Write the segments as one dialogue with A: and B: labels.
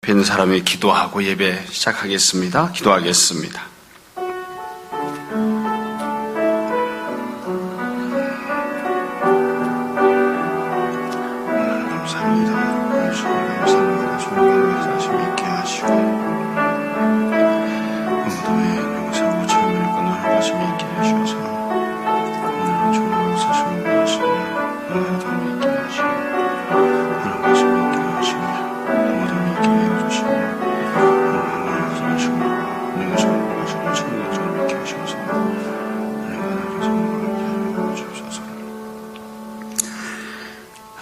A: 뵌 사람이 기도하고 예배 시작하겠습니다. 기도하겠습니다.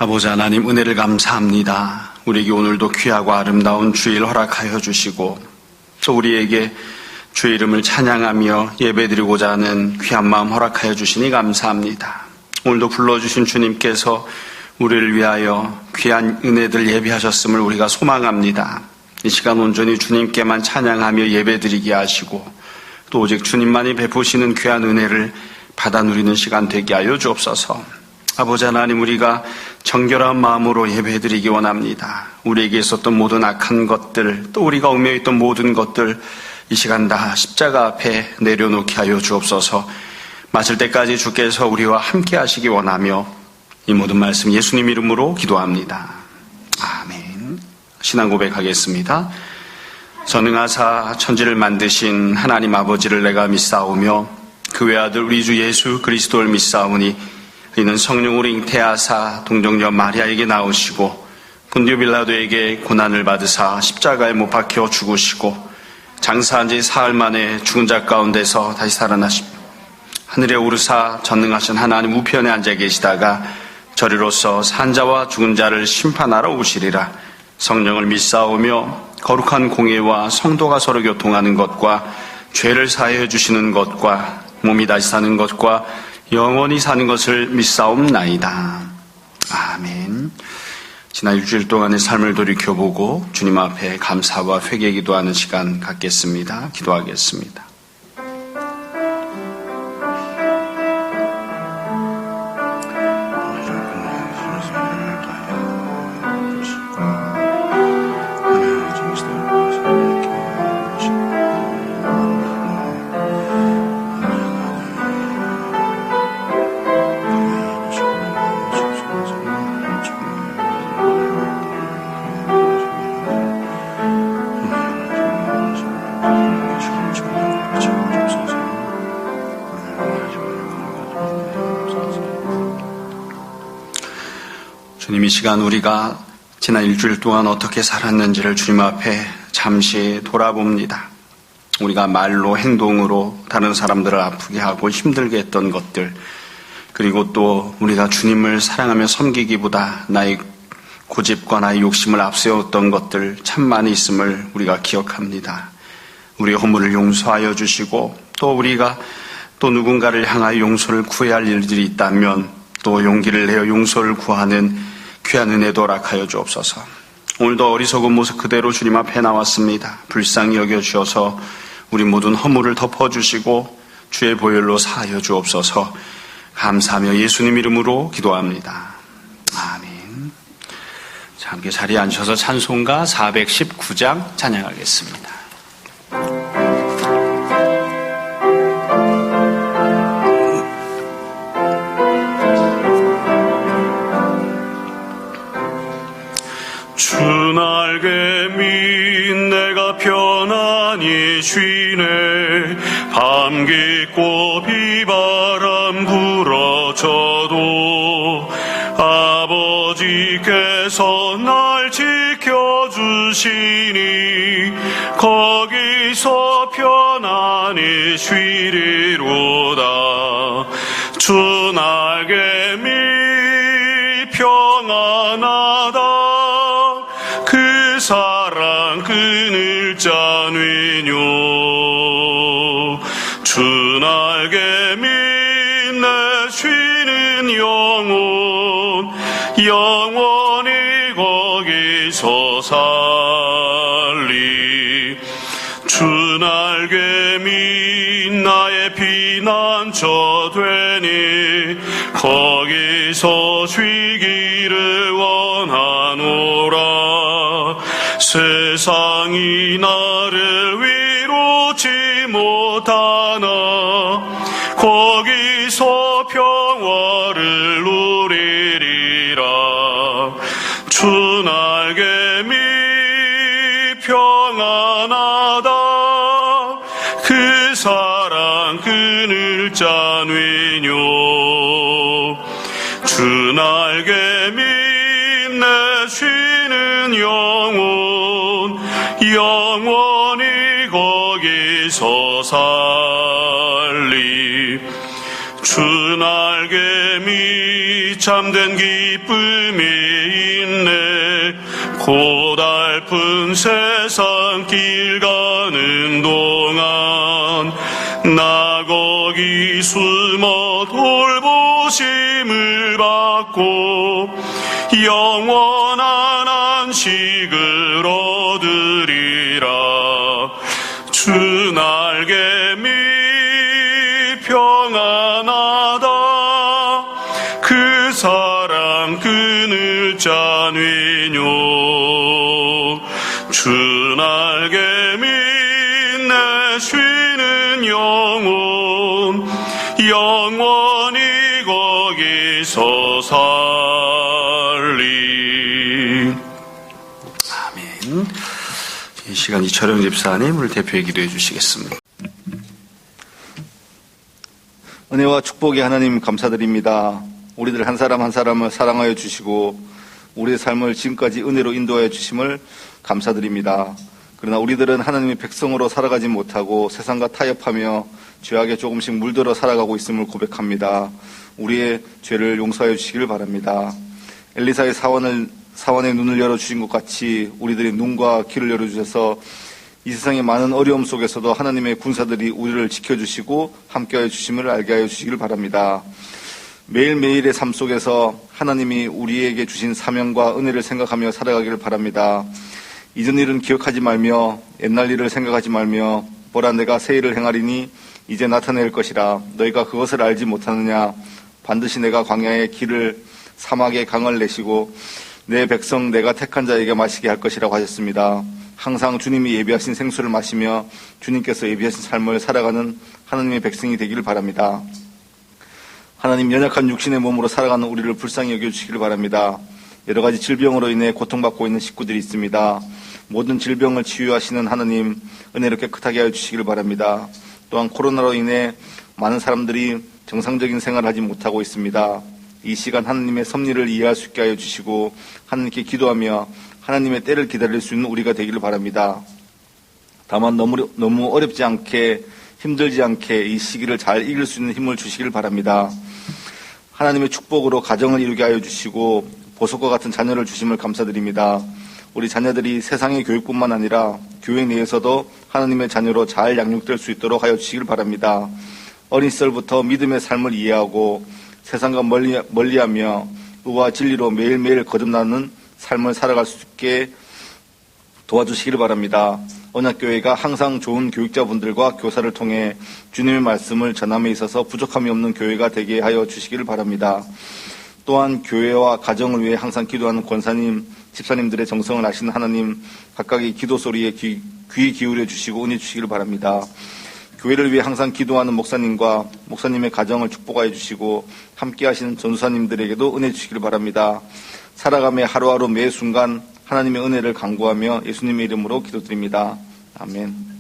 A: 아버지 하나님, 은혜를 감사합니다. 우리에게 오늘도 귀하고 아름다운 주일 허락하여 주시고 또 우리에게 주의 이름을 찬양하며 예배드리고자 하는 귀한 마음 허락하여 주시니 감사합니다. 오늘도 불러주신 주님께서 우리를 위하여 귀한 은혜들 예비하셨음을 우리가 소망합니다. 이 시간 온전히 주님께만 찬양하며 예배드리게 하시고 또 오직 주님만이 베푸시는 귀한 은혜를 받아 누리는 시간 되게 하여 주옵소서. 아버지 하나님, 우리가 정결한 마음으로 예배드리기 원합니다. 우리에게 있었던 모든 악한 것들, 또 우리가 얽매였던 모든 것들 이 시간 다 십자가 앞에 내려놓게 하여 주옵소서. 마칠 때까지 주께서 우리와 함께 하시기 원하며 이 모든 말씀 예수님 이름으로 기도합니다. 아멘. 신앙 고백하겠습니다. 전능하사 천지를 만드신 하나님 아버지를 내가 믿사오며 그 외아들 우리 주 예수 그리스도를 믿사오니 이는 성령으로 잉태하사 동정녀 마리아에게 나오시고 본디오 빌라도에게 고난을 받으사 십자가에 못 박혀 죽으시고 장사한 지 사흘 만에 죽은 자 가운데서 다시 살아나시고 하늘에 오르사 전능하신 하나님 우편에 앉아 계시다가 저리로서 산 자와 죽은 자를 심판하러 오시리라. 성령을 믿사오며 거룩한 공예와 성도가 서로 교통하는 것과 죄를 사하여 주시는 것과 몸이 다시 사는 것과 영원히 사는 것을 믿사옵나이다. 아멘. 지난 일주일 동안의 삶을 돌이켜보고 주님 앞에 감사와 회개 기도하는 시간 갖겠습니다. 기도하겠습니다. 주님, 이 시간 우리가 지난 일주일 동안 어떻게 살았는지를 주님 앞에 잠시 돌아봅니다. 우리가 말로 행동으로 다른 사람들을 아프게 하고 힘들게 했던 것들, 그리고 또 우리가 주님을 사랑하며 섬기기보다 나의 고집과 나의 욕심을 앞세웠던 것들 참 많이 있음을 우리가 기억합니다. 우리의 허물을 용서하여 주시고 또 우리가 또 누군가를 향하여 용서를 구해야 할 일들이 있다면 또 용기를 내어 용서를 구하는 귀한 은혜도 허락하여 주옵소서. 오늘도 어리석은 모습 그대로 주님 앞에 나왔습니다. 불쌍히 여겨주셔서 우리 모든 허물을 덮어주시고 주의 보혈로 사하여 주옵소서. 감사하며 예수님 이름으로 기도합니다. 아멘. 자, 함께 자리에 앉으셔서 찬송가 419장 찬양하겠습니다.
B: 주 날개민 내가 편안히 쉬네. 밤 깊고 비바람 불어쳐도 아버지께서 날 지켜주시니 거기서 편안히 쉬리로다. 주 날개민 평안하다. 그 사랑 끊을 자는요. 주 날개민 내 쉬는 영혼 영원히 거기서 살리. 주 날개민 나의 피난처 되니 거기서 쉬기를 원하노라. 세상이 나를 위로치 못하나 거기서 평화를 누리리라. 주 날개미 평안하다. 그 사랑 그늘 짠위뇨. 주 날개미 내 쉬는 영혼 영원히 거기서 살리. 주 날개미 참된 기쁨이 있네. 고달픈 세상 길 가는 동안 나 거기 숨어 돌보심을 받고 영원한 안식을 얻으리라. 주 날개미 평안하다. 그 사랑 그늘 짠위뇨. 주 날개미 내 쉬는 영혼 영원히 거기서 살리.
A: 아멘. 이 시간 이철영 집사님 우리 대표의 기도해 주시겠습니다.
C: 은혜와 축복의 하나님 감사드립니다. 우리들 한 사람 한 사람을 사랑하여 주시고 우리의 삶을 지금까지 은혜로 인도하여 주심을 감사드립니다. 그러나 우리들은 하나님의 백성으로 살아가지 못하고 세상과 타협하며 죄악에 조금씩 물들어 살아가고 있음을 고백합니다. 우리의 죄를 용서하여 주시기를 바랍니다. 엘리사의 사원의 눈을 열어주신 것 같이 우리들의 눈과 귀를 열어주셔서 이 세상의 많은 어려움 속에서도 하나님의 군사들이 우리를 지켜주시고 함께하여 주심을 알게 하여 주시기를 바랍니다. 매일매일의 삶 속에서 하나님이 우리에게 주신 사명과 은혜를 생각하며 살아가기를 바랍니다. 이전 일은 기억하지 말며 옛날 일을 생각하지 말며 보라 내가 새 일을 행하리니 이제 나타낼 것이라. 너희가 그것을 알지 못하느냐. 반드시 내가 광야의 길을 사막의 강을 내시고 내 백성 내가 택한 자에게 마시게 할 것이라고 하셨습니다. 항상 주님이 예비하신 생수를 마시며 주님께서 예비하신 삶을 살아가는 하나님의 백성이 되기를 바랍니다. 하나님, 연약한 육신의 몸으로 살아가는 우리를 불쌍히 여겨주시기를 바랍니다. 여러 가지 질병으로 인해 고통받고 있는 식구들이 있습니다. 모든 질병을 치유하시는 하나님, 은혜로 깨끗하게 하여 주시기를 바랍니다. 또한 코로나로 인해 많은 사람들이 정상적인 생활을 하지 못하고 있습니다. 이 시간 하나님의 섭리를 이해할 수 있게 하여 주시고 하나님께 기도하며 하나님의 때를 기다릴 수 있는 우리가 되기를 바랍니다. 다만 너무 어렵지 않게 힘들지 않게 이 시기를 잘 이길 수 있는 힘을 주시기를 바랍니다. 하나님의 축복으로 가정을 이루게 하여 주시고 보석과 같은 자녀를 주심을 감사드립니다. 우리 자녀들이 세상의 교육뿐만 아니라 교회 내에서도 하나님의 자녀로 잘 양육될 수 있도록 하여 주시길 바랍니다. 어린 시절부터 믿음의 삶을 이해하고 세상과 멀리하며 의와 진리로 매일매일 거듭나는 삶을 살아갈 수 있게 도와주시기를 바랍니다. 언약교회가 항상 좋은 교육자분들과 교사를 통해 주님의 말씀을 전함에 있어서 부족함이 없는 교회가 되게 하여 주시기를 바랍니다. 또한 교회와 가정을 위해 항상 기도하는 권사님, 집사님들의 정성을 아시는 하나님, 각각의 기도 소리에 귀 기울여 주시고 은혜 주시기를 바랍니다. 교회를 위해 항상 기도하는 목사님과 목사님의 가정을 축복하여 주시고 함께 하시는 전수사님들에게도 은혜 주시기를 바랍니다. 살아가며 하루하루 매 순간 하나님의 은혜를 간구하며 예수님의 이름으로 기도드립니다. 아멘.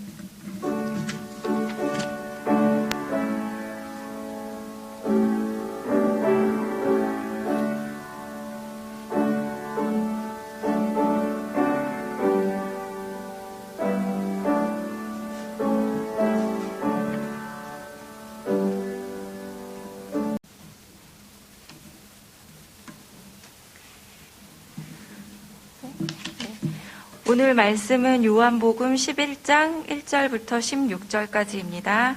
D: 오늘 말씀은 요한복음 11장 1절부터 16절까지입니다.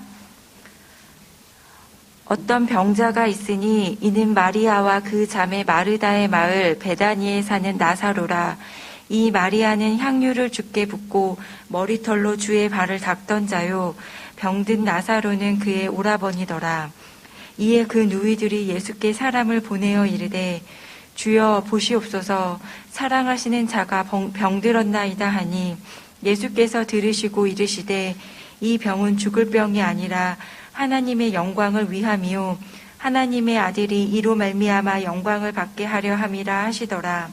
D: 어떤 병자가 있으니 이는 마리아와 그 자매 마르다의 마을 베다니에 사는 나사로라. 이 마리아는 향유를 주께 붓고 머리털로 주의 발을 닦던 자요. 병든 나사로는 그의 오라버니더라. 이에 그 누이들이 예수께 사람을 보내어 이르되 주여 보시옵소서 사랑하시는 자가 병들었나이다 하니 예수께서 들으시고 이르시되 이 병은 죽을 병이 아니라 하나님의 영광을 위함이요 하나님의 아들이 이로 말미암아 영광을 받게 하려 함이라 하시더라.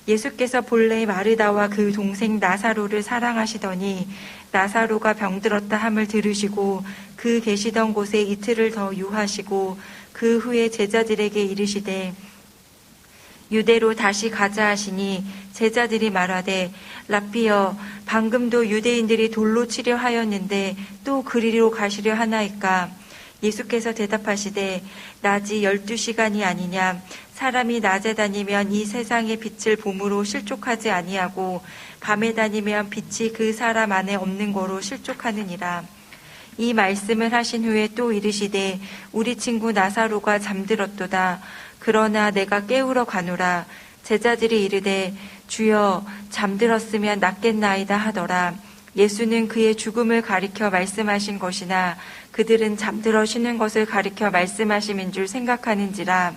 D: 예수께서 본래 마르다와 그 동생 나사로를 사랑하시더니 나사로가 병들었다 함을 들으시고 그 계시던 곳에 이틀을 더 유하시고 그 후에 제자들에게 이르시되 유대로 다시 가자 하시니 제자들이 말하되 랍비여 방금도 유대인들이 돌로 치려 하였는데 또 그리로 가시려 하나이까. 예수께서 대답하시되 낮이 12시간이 아니냐. 사람이 낮에 다니면 이 세상의 빛을 봄으로 실족하지 아니하고 밤에 다니면 빛이 그 사람 안에 없는 거로 실족하느니라. 이 말씀을 하신 후에 또 이르시되 우리 친구 나사로가 잠들었도다. 그러나 내가 깨우러 가노라. 제자들이 이르되 주여 잠들었으면 낫겠나이다 하더라. 예수는 그의 죽음을 가리켜 말씀하신 것이나 그들은 잠들어 쉬는 것을 가리켜 말씀하심인 줄 생각하는지라.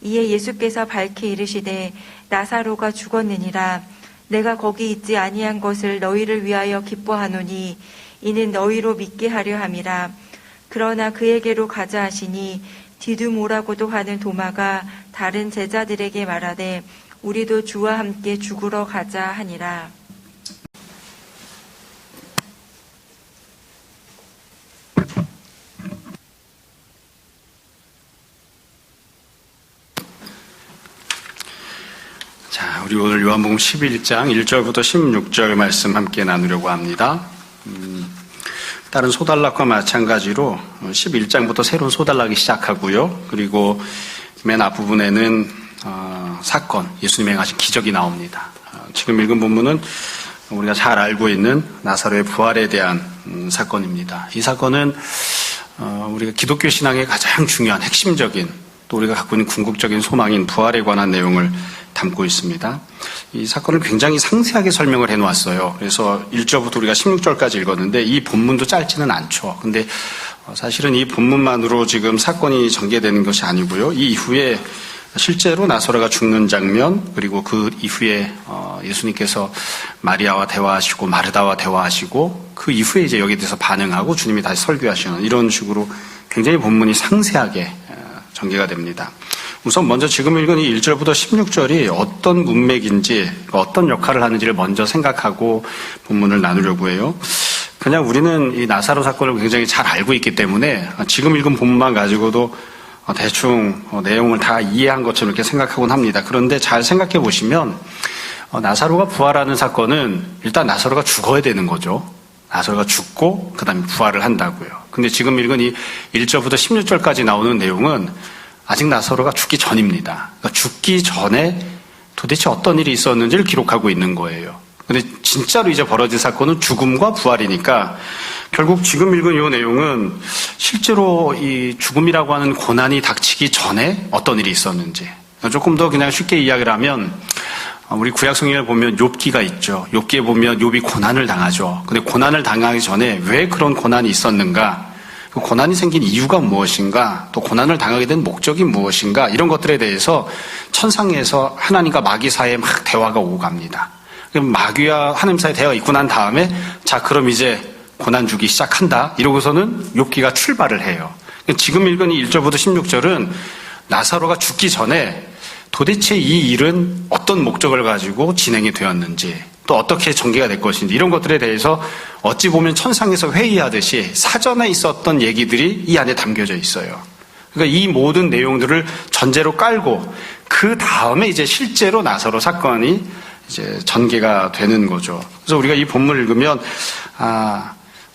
D: 이에 예수께서 밝히 이르시되 나사로가 죽었느니라. 내가 거기 있지 아니한 것을 너희를 위하여 기뻐하노니 이는 너희로 믿게 하려 함이라. 그러나 그에게로 가자 하시니 디두모라고도 하는 도마가 다른 제자들에게 말하되 우리도 주와 함께 죽으러 가자 하니라.
A: 자, 우리 오늘 요한복음 11장 1절부터 16절 말씀 함께 나누려고 합니다. 다른 소단락과 마찬가지로 11장부터 새로운 소단락이 시작하고요. 그리고 맨 앞부분에는 사건, 예수님이 행하신 기적이 나옵니다. 지금 읽은 본문은 우리가 잘 알고 있는 나사로의 부활에 대한 사건입니다. 이 사건은 우리가 기독교 신앙의 가장 중요한 핵심적인 또 우리가 갖고 있는 궁극적인 소망인 부활에 관한 내용을 담고 있습니다. 이 사건을 굉장히 상세하게 설명을 해놓았어요. 그래서 1절부터 우리가 16절까지 읽었는데 이 본문도 짧지는 않죠. 근데 사실은 이 본문만으로 지금 사건이 전개되는 것이 아니고요. 이 이후에 실제로 나사로가 죽는 장면, 그리고 그 이후에 예수님께서 마리아와 대화하시고 마르다와 대화하시고 그 이후에 이제 여기에 대해서 반응하고 주님이 다시 설교하시는 이런 식으로 굉장히 본문이 상세하게 전개가 됩니다. 우선 먼저 지금 읽은 이 1절부터 16절이 어떤 문맥인지 어떤 역할을 하는지를 먼저 생각하고 본문을 나누려고 해요. 그냥 우리는 이 나사로 사건을 굉장히 잘 알고 있기 때문에 지금 읽은 본문만 가지고도 대충 내용을 다 이해한 것처럼 이렇게 생각하곤 합니다. 그런데 잘 생각해 보시면 나사로가 부활하는 사건은 일단 나사로가 죽어야 되는 거죠. 나사로가 죽고 그 다음에 부활을 한다고요. 근데 지금 읽은 이 1절부터 16절까지 나오는 내용은 아직 나사로가 죽기 전입니다. 그러니까 죽기 전에 도대체 어떤 일이 있었는지를 기록하고 있는 거예요. 근데 진짜로 이제 벌어진 사건은 죽음과 부활이니까 결국 지금 읽은 이 내용은 실제로 이 죽음이라고 하는 고난이 닥치기 전에 어떤 일이 있었는지 조금 더 그냥 쉽게 이야기를 하면 우리 구약 성경을 보면 욥기가 있죠. 욥기에 보면 욥이 고난을 당하죠. 근데 고난을 당하기 전에 왜 그런 고난이 있었는가? 그 고난이 생긴 이유가 무엇인가, 또 고난을 당하게 된 목적이 무엇인가, 이런 것들에 대해서 천상에서 하나님과 마귀 사이에 막 대화가 오고 갑니다. 마귀와 하나님 사이에 대화가 있고 난 다음에 자 그럼 이제 고난 주기 시작한다 이러고서는 욥기가 출발을 해요. 지금 읽은 이 1절부터 16절은 나사로가 죽기 전에 도대체 이 일은 어떤 목적을 가지고 진행이 되었는지 또 어떻게 전개가 될 것인지 이런 것들에 대해서 어찌 보면 천상에서 회의하듯이 사전에 있었던 얘기들이 이 안에 담겨져 있어요. 그러니까 이 모든 내용들을 전제로 깔고 그 다음에 이제 실제로 나사로 사건이 이제 전개가 되는 거죠. 그래서 우리가 이 본문을 읽으면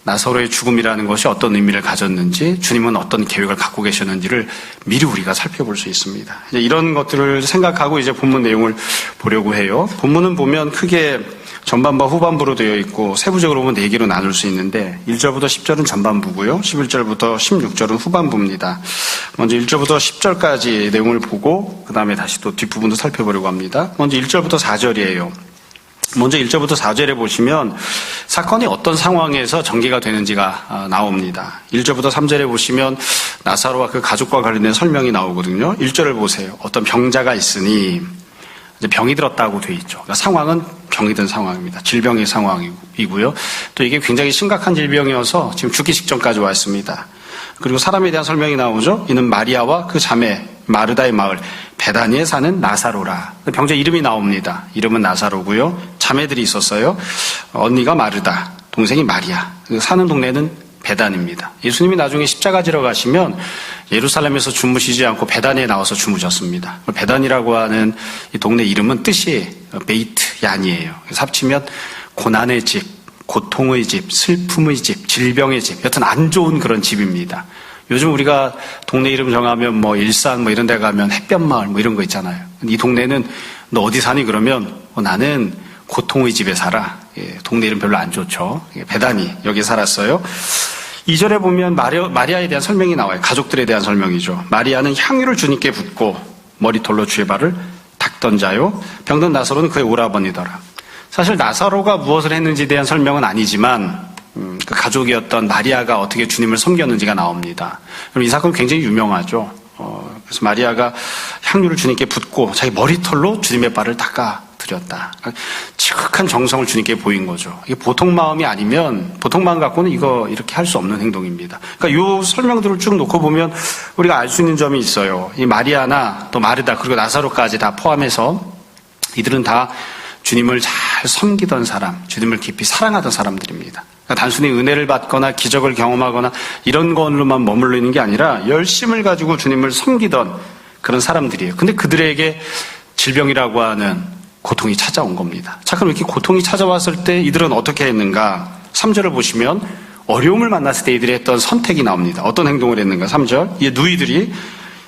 A: 나사로의 죽음이라는 것이 어떤 의미를 가졌는지 주님은 어떤 계획을 갖고 계셨는지를 미리 우리가 살펴볼 수 있습니다. 이제 이런 것들을 생각하고 이제 본문 내용을 보려고 해요. 본문은 보면 크게 전반부와 후반부로 되어 있고 세부적으로 보면 4개로 나눌 수 있는데 1절부터 10절은 전반부고요. 11절부터 16절은 후반부입니다. 먼저 1절부터 10절까지 내용을 보고 그 다음에 다시 또 뒷부분도 살펴보려고 합니다. 먼저 1절부터 4절이에요. 먼저 1절부터 4절에 보시면 사건이 어떤 상황에서 전개가 되는지가 나옵니다. 1절부터 3절에 보시면 나사로와 그 가족과 관련된 설명이 나오거든요. 1절을 보세요. 어떤 병자가 있으니 이제 병이 들었다고 돼 있죠. 그러니까 상황은 병이 든 상황입니다. 질병의 상황이고요. 또 이게 굉장히 심각한 질병이어서 지금 죽기 직전까지 왔습니다. 그리고 사람에 대한 설명이 나오죠. 이는 마리아와 그 자매 마르다의 마을 베다니에 사는 나사로라. 병자 이름이 나옵니다. 이름은 나사로고요. 자매들이 있었어요. 언니가 마르다, 동생이 마리아. 사는 동네는 베단입니다. 예수님이 나중에 십자가 지러 가시면 예루살렘에서 주무시지 않고 베단에 나와서 주무셨습니다. 베단이라고 하는 이 동네 이름은 뜻이 베이트 얀이에요. 그래서 합치면 고난의 집, 고통의 집, 슬픔의 집, 질병의 집, 여튼 안 좋은 그런 집입니다. 요즘 우리가 동네 이름 정하면 뭐 일산 뭐 이런 데 가면 햇볕마을 뭐 이런 거 있잖아요. 이 동네는 너 어디 사니 그러면 나는 고통의 집에 살아. 동네 이름 별로 안 좋죠. 베다니 여기 살았어요. 2절에 보면 마리아에 대한 설명이 나와요. 가족들에 대한 설명이죠. 마리아는 향유를 주님께 붓고 머리털로 주의 발을 닦던 자요. 병든 나사로는 그의 오라버니더라. 사실 나사로가 무엇을 했는지에 대한 설명은 아니지만 그 가족이었던 마리아가 어떻게 주님을 섬겼는지가 나옵니다. 그럼 이 사건은 굉장히 유명하죠. 그래서 마리아가 향유를 주님께 붓고 자기 머리털로 주님의 발을 닦아드렸다. 지극한 정성을 주님께 보인 거죠. 이게 보통 마음이 아니면 보통 마음 갖고는 이거 이렇게 할 수 없는 행동입니다. 그러니까 이 설명들을 쭉 놓고 보면 우리가 알 수 있는 점이 있어요. 이 마리아나 또 마르다 그리고 나사로까지 다 포함해서 이들은 다 주님을 잘 섬기던 사람, 주님을 깊이 사랑하던 사람들입니다. 그러니까 단순히 은혜를 받거나 기적을 경험하거나 이런 걸로만 머물러 있는 게 아니라 열심을 가지고 주님을 섬기던 그런 사람들이에요. 근데 그들에게 질병이라고 하는 고통이 찾아온 겁니다. 자, 그럼 이렇게 고통이 찾아왔을 때 이들은 어떻게 했는가? 3절을 보시면 어려움을 만났을 때 이들이 했던 선택이 나옵니다. 어떤 행동을 했는가? 3절. 이 누이들이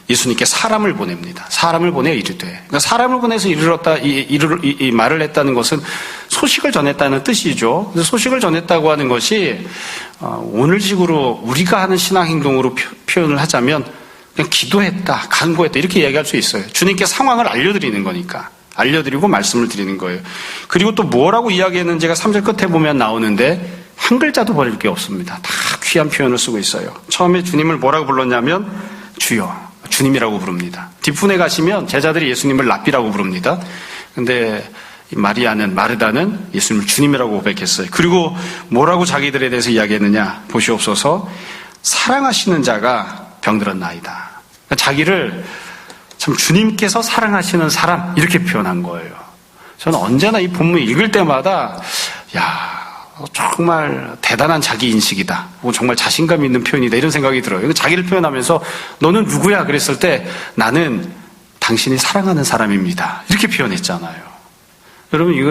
A: 예수님께 사람을 보냅니다. 사람을 보내 이르되. 그러니까 사람을 보내서 이 말을 했다는 것은 소식을 전했다는 뜻이죠. 그래서 소식을 전했다고 하는 것이 오늘식으로 우리가 하는 신앙 행동으로 표현을 하자면 그냥 기도했다, 간구했다 이렇게 얘기할 수 있어요. 주님께 상황을 알려드리는 거니까. 알려드리고 말씀을 드리는 거예요. 그리고 또 뭐라고 이야기했는지가 3절 끝에 보면 나오는데 한 글자도 버릴 게 없습니다. 다 귀한 표현을 쓰고 있어요. 처음에 주님을 뭐라고 불렀냐면 주여. 주님이라고 부릅니다. 뒷분에 가시면 제자들이 예수님을 랍비라고 부릅니다. 근데 마르다는 예수님을 주님이라고 고백했어요. 그리고 뭐라고 자기들에 대해서 이야기했느냐 보시옵소서. 사랑하시는 자가 병들었나이다. 그러니까 자기를 참 주님께서 사랑하시는 사람 이렇게 표현한 거예요. 저는 언제나 이 본문 읽을 때마다 정말 대단한 자기 인식이다. 정말 자신감 있는 표현이다. 이런 생각이 들어요. 자기를 표현하면서 너는 누구야? 그랬을 때 나는 당신이 사랑하는 사람입니다. 이렇게 표현했잖아요. 여러분 이거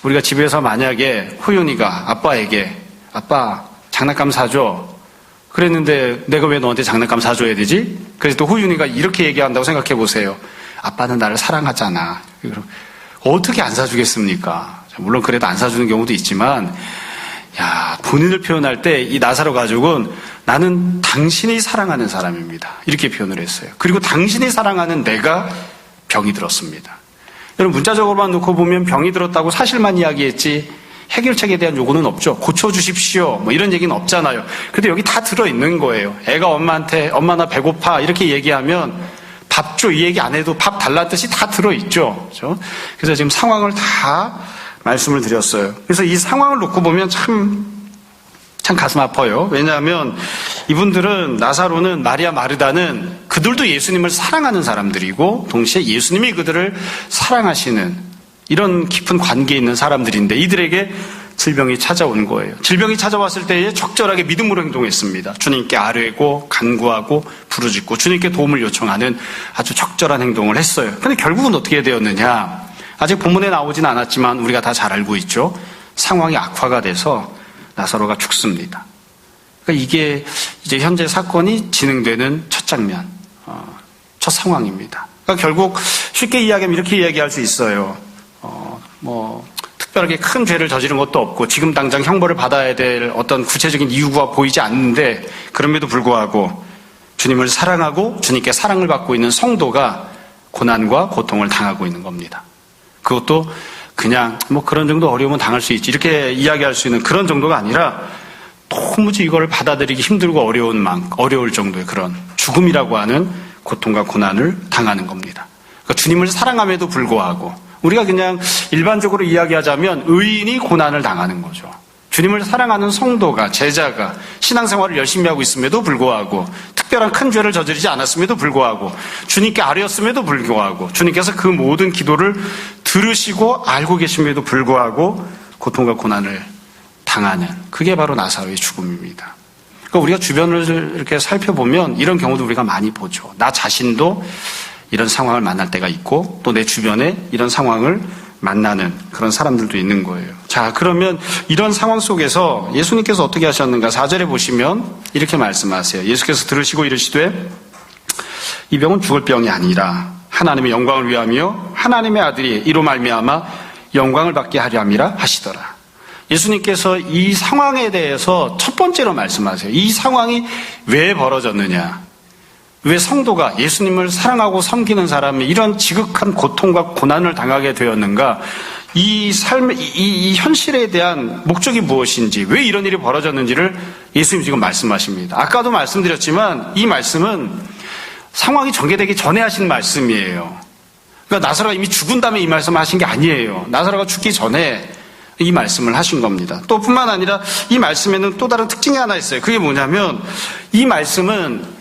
A: 우리가 집에서 만약에 호윤이가 아빠에게 아빠 장난감 사줘. 그랬는데 내가 왜 너한테 장난감 사줘야 되지? 그래서 또 호윤이가 이렇게 얘기한다고 생각해 보세요. 아빠는 나를 사랑하잖아. 어떻게 안 사주겠습니까? 물론 그래도 안 사주는 경우도 있지만 본인을 표현할 때 이 나사로 가족은 나는 당신이 사랑하는 사람입니다. 이렇게 표현을 했어요. 그리고 당신이 사랑하는 내가 병이 들었습니다. 여러분 문자적으로만 놓고 보면 병이 들었다고 사실만 이야기했지 해결책에 대한 요구는 없죠. 고쳐주십시오. 뭐 이런 얘기는 없잖아요. 근데 여기 다 들어있는 거예요. 애가 엄마한테 엄마 나 배고파 이렇게 얘기하면 밥 줘 이 얘기 안 해도 밥 달라는 뜻이 다 들어있죠. 그렇죠? 그래서 지금 상황을 다 말씀을 드렸어요. 그래서 이 상황을 놓고 보면 참 가슴 아파요. 왜냐하면 이분들은 나사로는 마리아 마르다는 그들도 예수님을 사랑하는 사람들이고 동시에 예수님이 그들을 사랑하시는 이런 깊은 관계에 있는 사람들인데 이들에게 질병이 찾아온 거예요. 질병이 찾아왔을 때에 적절하게 믿음으로 행동했습니다. 주님께 아뢰고 간구하고 부르짖고 주님께 도움을 요청하는 아주 적절한 행동을 했어요. 그런데 결국은 어떻게 되었느냐? 아직 본문에 나오진 않았지만 우리가 다 잘 알고 있죠. 상황이 악화가 돼서 나사로가 죽습니다. 그러니까 이게 이제 현재 사건이 진행되는 첫 장면, 첫 상황입니다. 그러니까 결국 쉽게 이야기하면 이렇게 이야기할 수 있어요. 특별하게 큰 죄를 저지른 것도 없고 지금 당장 형벌을 받아야 될 어떤 구체적인 이유가 보이지 않는데 그럼에도 불구하고 주님을 사랑하고 주님께 사랑을 받고 있는 성도가 고난과 고통을 당하고 있는 겁니다. 그것도 그냥 뭐 그런 정도 어려움은 당할 수 있지 이렇게 이야기할 수 있는 그런 정도가 아니라 도무지 이걸 받아들이기 힘들고 어려울 정도의 그런 죽음이라고 하는 고통과 고난을 당하는 겁니다. 그러니까 주님을 사랑함에도 불구하고 우리가 그냥 일반적으로 이야기하자면 의인이 고난을 당하는 거죠. 주님을 사랑하는 성도가, 제자가 신앙생활을 열심히 하고 있음에도 불구하고 특별한 큰 죄를 저지르지 않았음에도 불구하고 주님께 아뢰었음에도 불구하고 주님께서 그 모든 기도를 들으시고 알고 계심에도 불구하고 고통과 고난을 당하는 그게 바로 나사로의 죽음입니다. 그러니까 우리가 주변을 이렇게 살펴보면 이런 경우도 우리가 많이 보죠. 나 자신도 이런 상황을 만날 때가 있고 또 내 주변에 이런 상황을 만나는 그런 사람들도 있는 거예요. 자, 그러면 이런 상황 속에서 예수님께서 어떻게 하셨는가? 4절에 보시면 이렇게 말씀하세요. 예수께서 들으시고 이르시되 이 병은 죽을 병이 아니라 하나님의 영광을 위하며 하나님의 아들이 이로 말미암아 영광을 받게 하려 함이라 하시더라. 예수님께서 이 상황에 대해서 첫 번째로 말씀하세요. 이 상황이 왜 벌어졌느냐? 왜 성도가 예수님을 사랑하고 섬기는 사람이 이런 지극한 고통과 고난을 당하게 되었는가? 이 삶의, 이 현실에 대한 목적이 무엇인지, 왜 이런 일이 벌어졌는지를 예수님이 지금 말씀하십니다. 아까도 말씀드렸지만 이 말씀은 상황이 전개되기 전에 하신 말씀이에요. 그러니까 나사로가 이미 죽은 다음에 이 말씀을 하신 게 아니에요. 나사로가 죽기 전에 이 말씀을 하신 겁니다. 또 뿐만 아니라 이 말씀에는 또 다른 특징이 하나 있어요. 그게 뭐냐면 이 말씀은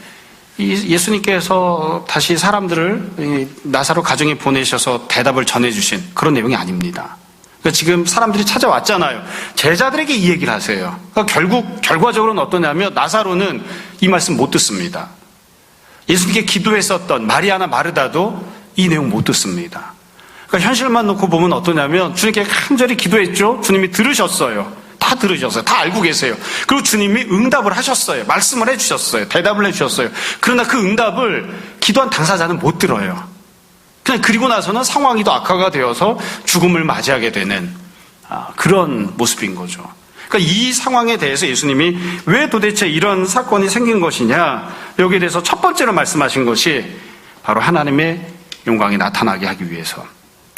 A: 예수님께서 다시 사람들을 나사로 가정에 보내셔서 대답을 전해주신 그런 내용이 아닙니다. 그러니까 지금 사람들이 찾아왔잖아요. 제자들에게 이 얘기를 하세요. 그러니까 결과적으로는 어떠냐면 나사로는 이 말씀 못 듣습니다. 예수님께 기도했었던 마리아나 마르다도 이 내용 못 듣습니다. 그러니까 현실만 놓고 보면 어떠냐면 주님께 간절히 기도했죠. 주님이 들으셨어요. 다 들으셨어요. 다 알고 계세요. 그리고 주님이 응답을 하셨어요. 말씀을 해주셨어요. 대답을 해주셨어요. 그러나 그 응답을 기도한 당사자는 못 들어요. 그냥 그리고 나서는 상황이 더 악화가 되어서 죽음을 맞이하게 되는 그런 모습인 거죠. 그러니까 이 상황에 대해서 예수님이 왜 도대체 이런 사건이 생긴 것이냐, 여기에 대해서 첫 번째로 말씀하신 것이 바로 하나님의 영광이 나타나게 하기 위해서,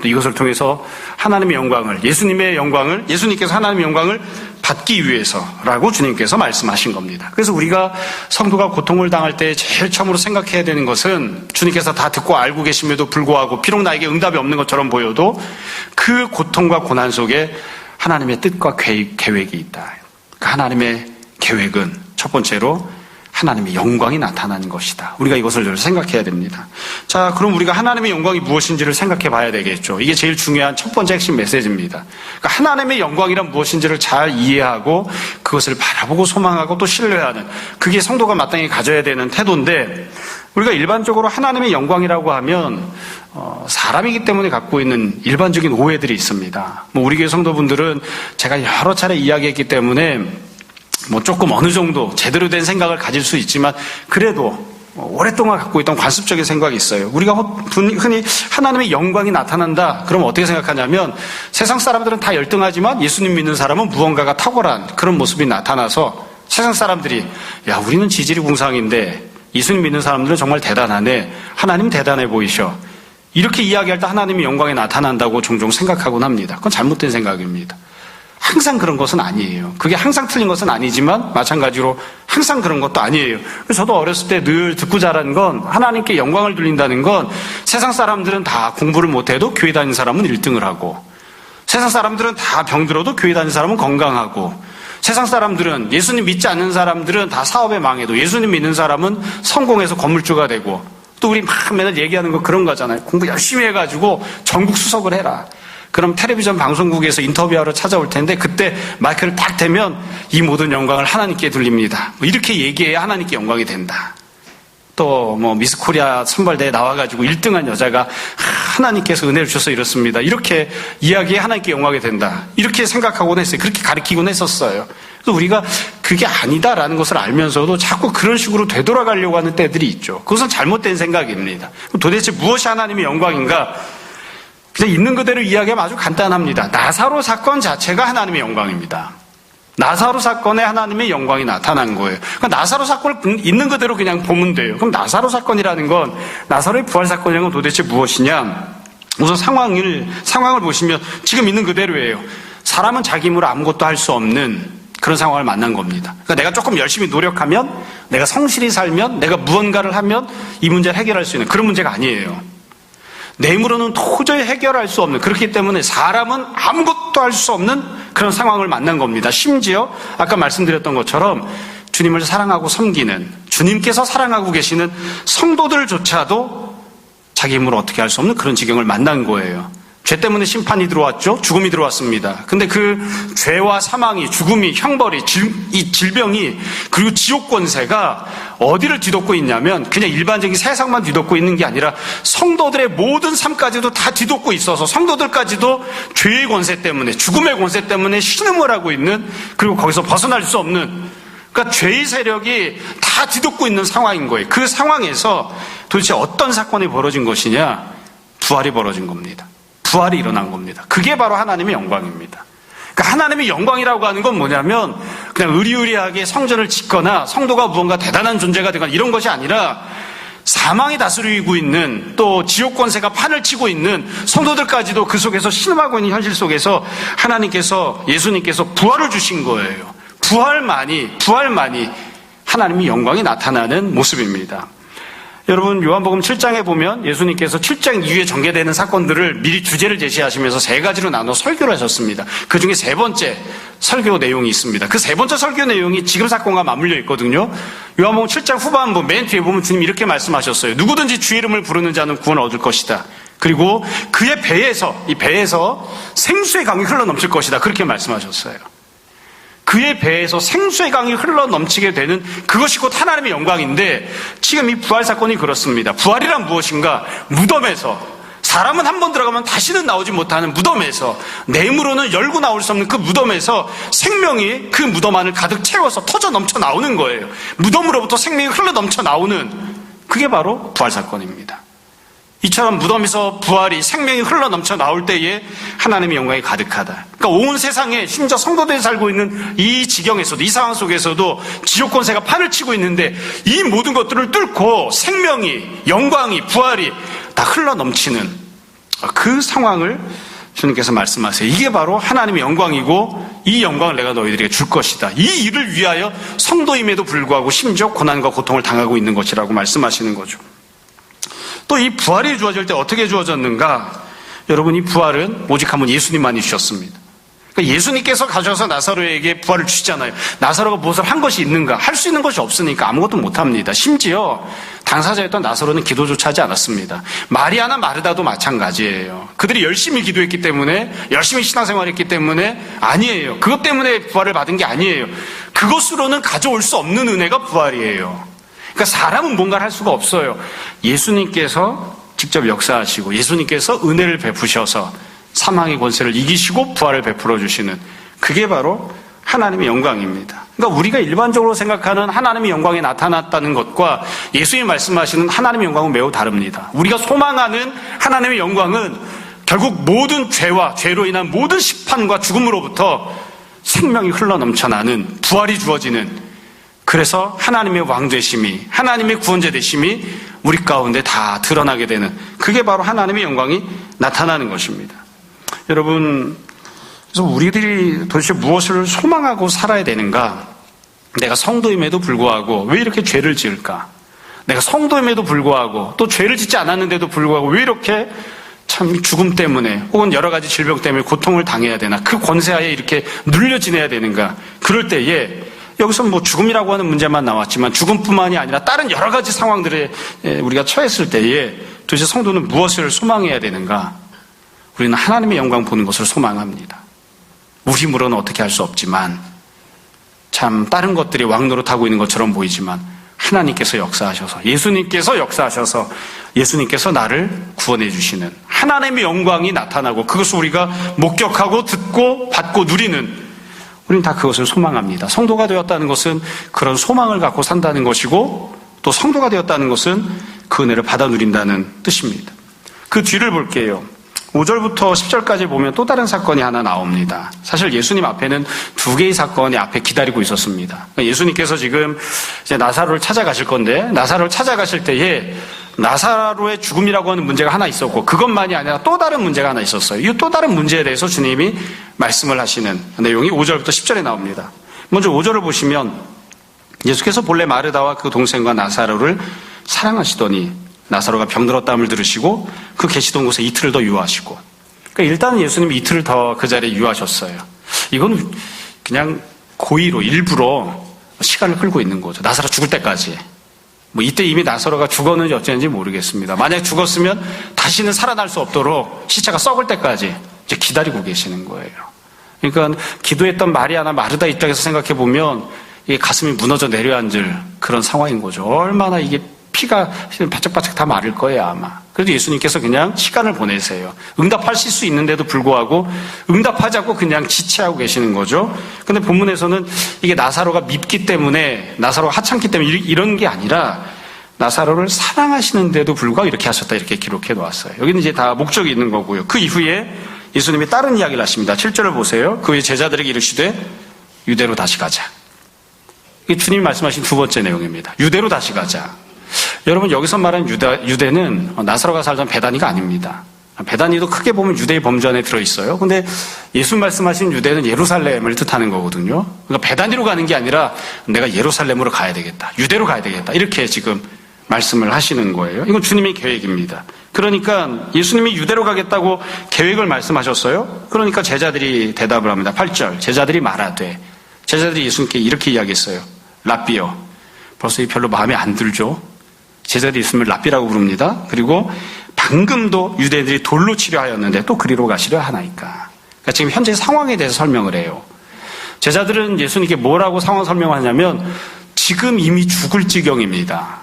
A: 이것을 통해서 하나님의 영광을, 예수님께서 하나님의 영광을 받기 위해서라고 주님께서 말씀하신 겁니다. 그래서 우리가 성도가 고통을 당할 때 제일 처음으로 생각해야 되는 것은 주님께서 다 듣고 알고 계심에도 불구하고 비록 나에게 응답이 없는 것처럼 보여도 그 고통과 고난 속에 하나님의 뜻과 계획이 있다. 그 하나님의 계획은 첫 번째로 하나님의 영광이 나타나는 것이다. 우리가 이것을 늘 생각해야 됩니다. 자, 그럼 우리가 하나님의 영광이 무엇인지를 생각해 봐야 되겠죠. 이게 제일 중요한 첫 번째 핵심 메시지입니다. 그러니까 하나님의 영광이란 무엇인지를 잘 이해하고 그것을 바라보고 소망하고 또 신뢰하는, 그게 성도가 마땅히 가져야 되는 태도인데, 우리가 일반적으로 하나님의 영광이라고 하면 사람이기 때문에 갖고 있는 일반적인 오해들이 있습니다. 우리 교회 성도분들은 제가 여러 차례 이야기했기 때문에 조금 어느 정도 제대로 된 생각을 가질 수 있지만, 그래도 오랫동안 갖고 있던 관습적인 생각이 있어요. 우리가 흔히 하나님의 영광이 나타난다, 그럼 어떻게 생각하냐면 세상 사람들은 다 열등하지만 예수님 믿는 사람은 무언가가 탁월한 그런 모습이 나타나서 세상 사람들이, 야, 우리는 지질이 궁상인데 예수님 믿는 사람들은 정말 대단하네, 하나님 대단해 보이셔, 이렇게 이야기할 때 하나님의 영광이 나타난다고 종종 생각하곤 합니다. 그건 잘못된 생각입니다. 항상 그런 것은 아니에요. 그게 항상 틀린 것은 아니지만 마찬가지로 항상 그런 것도 아니에요. 그래서 저도 어렸을 때 늘 듣고 자란 건, 하나님께 영광을 돌린다는 건 세상 사람들은 다 공부를 못해도 교회 다니는 사람은 1등을 하고, 세상 사람들은 다 병들어도 교회 다니는 사람은 건강하고, 세상 사람들은, 예수님 믿지 않는 사람들은 다 사업에 망해도 예수님 믿는 사람은 성공해서 건물주가 되고, 또 우리 막 맨날 얘기하는 거 그런 거잖아요. 공부 열심히 해가지고 전국 수석을 해라. 그럼 텔레비전 방송국에서 인터뷰하러 찾아올 텐데 그때 마이크를 딱 대면 이 모든 영광을 하나님께 돌립니다. 이렇게 얘기해야 하나님께 영광이 된다. 또 미스 코리아 선발대에 나와가지고 1등한 여자가 하나님께서 은혜를 주셔서 이렇습니다. 이렇게 이야기해 하나님께 영광이 된다. 이렇게 생각하곤 했어요. 그렇게 가르치곤 했었어요. 그래서 우리가 그게 아니다라는 것을 알면서도 자꾸 그런 식으로 되돌아가려고 하는 때들이 있죠. 그것은 잘못된 생각입니다. 도대체 무엇이 하나님의 영광인가? 그냥 있는 그대로 이야기하면 아주 간단합니다. 나사로 사건 자체가 하나님의 영광입니다. 나사로 사건에 하나님의 영광이 나타난 거예요. 그러니까 나사로 사건을 있는 그대로 그냥 보면 돼요. 그럼 나사로 사건이라는 건, 나사로의 부활 사건이라는 건 도대체 무엇이냐? 우선 상황을 보시면 지금 있는 그대로예요. 사람은 자기 힘으로 아무것도 할 수 없는 그런 상황을 만난 겁니다. 그러니까 내가 조금 열심히 노력하면, 내가 성실히 살면, 내가 무언가를 하면 이 문제를 해결할 수 있는 그런 문제가 아니에요. 내 힘으로는 도저히 해결할 수 없는, 그렇기 때문에 사람은 아무것도 할 수 없는 그런 상황을 만난 겁니다. 심지어 아까 말씀드렸던 것처럼 주님을 사랑하고 섬기는, 주님께서 사랑하고 계시는 성도들조차도 자기 힘으로 어떻게 할 수 없는 그런 지경을 만난 거예요. 죄 때문에 심판이 들어왔죠. 죽음이 들어왔습니다. 근데 그 죄와 사망이, 죽음이, 형벌이, 이 질병이, 그리고 지옥 권세가 어디를 뒤덮고 있냐면 그냥 일반적인 세상만 뒤덮고 있는 게 아니라 성도들의 모든 삶까지도 다 뒤덮고 있어서 성도들까지도 죄의 권세 때문에, 죽음의 권세 때문에 신음을 하고 있는, 그리고 거기서 벗어날 수 없는, 그러니까 죄의 세력이 다 뒤덮고 있는 상황인 거예요. 그 상황에서 도대체 어떤 사건이 벌어진 것이냐? 부활이 벌어진 겁니다. 부활이 일어난 겁니다. 그게 바로 하나님의 영광입니다. 그러니까 하나님의 영광이라고 하는 건 뭐냐면 그냥 의리의리하게 성전을 짓거나 성도가 무언가 대단한 존재가 되거나 이런 것이 아니라 사망이 다스리고 있는, 또 지옥 권세가 판을 치고 있는 성도들까지도 그 속에서 신음하고 있는 현실 속에서 하나님께서, 예수님께서 부활을 주신 거예요. 부활만이 하나님의 영광이 나타나는 모습입니다. 여러분, 요한복음 7장에 보면 예수님께서 7장 이후에 전개되는 사건들을 미리 주제를 제시하시면서 세 가지로 나눠 설교를 하셨습니다. 그 중에 세 번째 설교 내용이 있습니다. 그 세 번째 설교 내용이 지금 사건과 맞물려 있거든요. 요한복음 7장 후반부 맨 뒤에 보면 주님이 이렇게 말씀하셨어요. 누구든지 주의 이름을 부르는 자는 구원을 얻을 것이다. 그리고 그의 배에서 생수의 강이 흘러넘칠 것이다. 그렇게 말씀하셨어요. 그의 배에서 생수의 강이 흘러넘치게 되는 그것이 곧 하나님의 영광인데, 지금 이 부활 사건이 그렇습니다. 부활이란 무엇인가? 무덤에서, 사람은 한 번 들어가면 다시는 나오지 못하는 무덤에서, 내 힘으로는 열고 나올 수 없는 그 무덤에서 생명이 그 무덤 안을 가득 채워서 터져 넘쳐 나오는 거예요. 무덤으로부터 생명이 흘러 넘쳐 나오는, 그게 바로 부활 사건입니다. 이처럼 무덤에서 부활이, 생명이 흘러 넘쳐 나올 때에 하나님의 영광이 가득하다. 그러니까 온 세상에, 심지어 성도들이 살고 있는 이 지경에서도, 이 상황 속에서도 지옥 권세가 판을 치고 있는데 이 모든 것들을 뚫고 생명이, 영광이, 부활이 다 흘러 넘치는 그 상황을 주님께서 말씀하세요. 이게 바로 하나님의 영광이고 이 영광을 내가 너희들에게 줄 것이다. 이 일을 위하여 성도임에도 불구하고 심지어 고난과 고통을 당하고 있는 것이라고 말씀하시는 거죠. 또 이 부활이 주어질 때 어떻게 주어졌는가? 여러분, 이 부활은 오직 한 분 예수님만이 주셨습니다. 그러니까 예수님께서 가셔서 나사로에게 부활을 주시잖아요. 나사로가 무엇을 한 것이 있는가? 할 수 있는 것이 없으니까 아무것도 못합니다. 심지어 당사자였던 나사로는 기도조차 하지 않았습니다. 마리아나 마르다도 마찬가지예요. 그들이 열심히 기도했기 때문에, 열심히 신앙생활했기 때문에 아니에요. 그것 때문에 부활을 받은 게 아니에요. 그것으로는 가져올 수 없는 은혜가 부활이에요. 그러니까 사람은 뭔가를 할 수가 없어요. 예수님께서 직접 역사하시고 예수님께서 은혜를 베푸셔서 사망의 권세를 이기시고 부활을 베풀어 주시는, 그게 바로 하나님의 영광입니다. 그러니까 우리가 일반적으로 생각하는 하나님의 영광이 나타났다는 것과 예수님이 말씀하시는 하나님의 영광은 매우 다릅니다. 우리가 소망하는 하나님의 영광은 결국 모든 죄와 죄로 인한 모든 심판과 죽음으로부터 생명이 흘러넘쳐나는, 부활이 주어지는, 그래서 하나님의 왕되심이, 하나님의 구원자 되심이 우리 가운데 다 드러나게 되는, 그게 바로 하나님의 영광이 나타나는 것입니다. 여러분, 그래서 우리들이 도대체 무엇을 소망하고 살아야 되는가? 내가 성도임에도 불구하고 왜 이렇게 죄를 지을까? 내가 성도임에도 불구하고 또 죄를 짓지 않았는데도 불구하고 왜 이렇게 참 죽음 때문에 혹은 여러 가지 질병 때문에 고통을 당해야 되나? 그 권세하에 이렇게 눌려 지내야 되는가? 그럴 때에 여기서 뭐 죽음이라고 하는 문제만 나왔지만 죽음뿐만이 아니라 다른 여러 가지 상황들에 우리가 처했을 때에 도대체 성도는 무엇을 소망해야 되는가? 우리는 하나님의 영광 보는 것을 소망합니다. 우리 힘으로는 어떻게 할 수 없지만, 참 다른 것들이 왕노릇하고 있는 것처럼 보이지만 하나님께서 역사하셔서, 예수님께서 역사하셔서 예수님께서 나를 구원해 주시는 하나님의 영광이 나타나고 그것을 우리가 목격하고 듣고 받고 누리는, 우리는 다 그것을 소망합니다. 성도가 되었다는 것은 그런 소망을 갖고 산다는 것이고, 또 성도가 되었다는 것은 그 은혜를 받아 누린다는 뜻입니다. 그 뒤를 볼게요. 5절부터 10절까지 보면 또 다른 사건이 하나 나옵니다. 사실 예수님 앞에는 두 개의 사건이 앞에 기다리고 있었습니다. 예수님께서 지금 이제 나사로를 찾아가실 건데, 나사로를 찾아가실 때에 나사로의 죽음이라고 하는 문제가 하나 있었고 그것만이 아니라 또 다른 문제가 하나 있었어요. 이 또 다른 문제에 대해서 주님이 말씀을 하시는 내용이 5절부터 10절에 나옵니다. 먼저 5절을 보시면 예수께서 본래 마르다와 그 동생과 나사로를 사랑하시더니 나사로가 병들었다함을 들으시고 그 계시던 곳에 이틀을 더 유하시고, 그러니까 일단은 예수님이 이틀을 더 그 자리에 유하셨어요. 이건 그냥 고의로 일부러 시간을 끌고 있는 거죠. 나사로 죽을 때까지. 뭐 이때 이미 나사로가 죽었는지 어쨌는지 모르겠습니다. 만약 죽었으면 다시는 살아날 수 없도록 시체가 썩을 때까지 이제 기다리고 계시는 거예요. 그러니까 기도했던 마리아나 마르다 입장에서 생각해 보면 이게 가슴이 무너져 내려앉을 그런 상황인 거죠. 얼마나 이게 피가 바짝바짝 다 마를 거예요, 아마. 그래도 예수님께서 그냥 시간을 보내세요. 응답하실 수 있는데도 불구하고 응답하지 않고 그냥 지체하고 계시는 거죠. 근데 본문에서는 이게 나사로가 밉기 때문에, 나사로가 하찮기 때문에 이런 게 아니라 나사로를 사랑하시는데도 불구하고 이렇게 하셨다, 이렇게 기록해 놓았어요. 여기는 이제 다 목적이 있는 거고요. 그 이후에 예수님이 다른 이야기를 하십니다. 7절을 보세요. 그 후에 제자들에게 이르시되 유대로 다시 가자. 이게 주님이 말씀하신 두 번째 내용입니다. 유대로 다시 가자. 여러분, 여기서 말하는 유대는 나사로가 살던 베다니가 아닙니다. 베다니도 크게 보면 유대의 범주 안에 들어있어요. 근데 예수 말씀하신 유대는 예루살렘을 뜻하는 거거든요. 그러니까 베다니로 가는 게 아니라 내가 예루살렘으로 가야 되겠다, 유대로 가야 되겠다, 이렇게 지금 말씀을 하시는 거예요. 이건 주님의 계획입니다. 그러니까 예수님이 유대로 가겠다고 계획을 말씀하셨어요. 그러니까 제자들이 대답을 합니다. 8절, 제자들이 말하되, 제자들이 예수님께 이렇게 이야기했어요. 랍비여. 벌써 별로 마음에 안 들죠? 제자들이 예수님을 랍비라고 부릅니다. 그리고 방금도 유대인들이 돌로 치려하였는데 또 그리로 가시려 하나이까. 그러니까 지금 현재 상황에 대해서 설명을 해요. 제자들은 예수님께 뭐라고 상황 설명하냐면 지금 이미 죽을 지경입니다.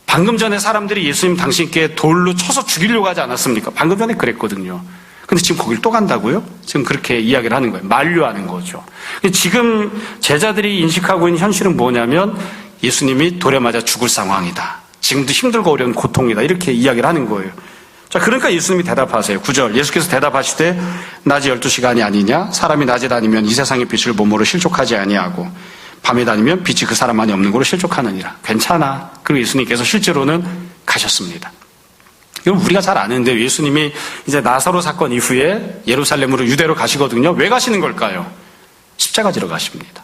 A: 방금 전에 사람들이 예수님 당신께 돌로 쳐서 죽이려고 하지 않았습니까? 방금 전에 그랬거든요. 근데 지금 거길 또 간다고요? 지금 그렇게 이야기를 하는 거예요. 만류하는 거죠. 지금 제자들이 인식하고 있는 현실은 뭐냐면 예수님이 돌에 맞아 죽을 상황이다. 지금도 힘들고 어려운 고통이다. 이렇게 이야기를 하는 거예요. 자, 그러니까 예수님이 대답하세요. 9절. 예수께서 대답하시되 낮이 12시간이 아니냐? 사람이 낮에 다니면 이 세상의 빛을 몸으로 실족하지 아니하고 밤에 다니면 빛이 그 사람만이 없는 곳으로 실족하느니라. 괜찮아. 그리고 예수님께서 실제로는 가셨습니다. 이건 우리가 잘 아는데 예수님이 이제 나사로 사건 이후에 예루살렘으로 유대로 가시거든요. 왜 가시는 걸까요? 십자가 지러 가십니다.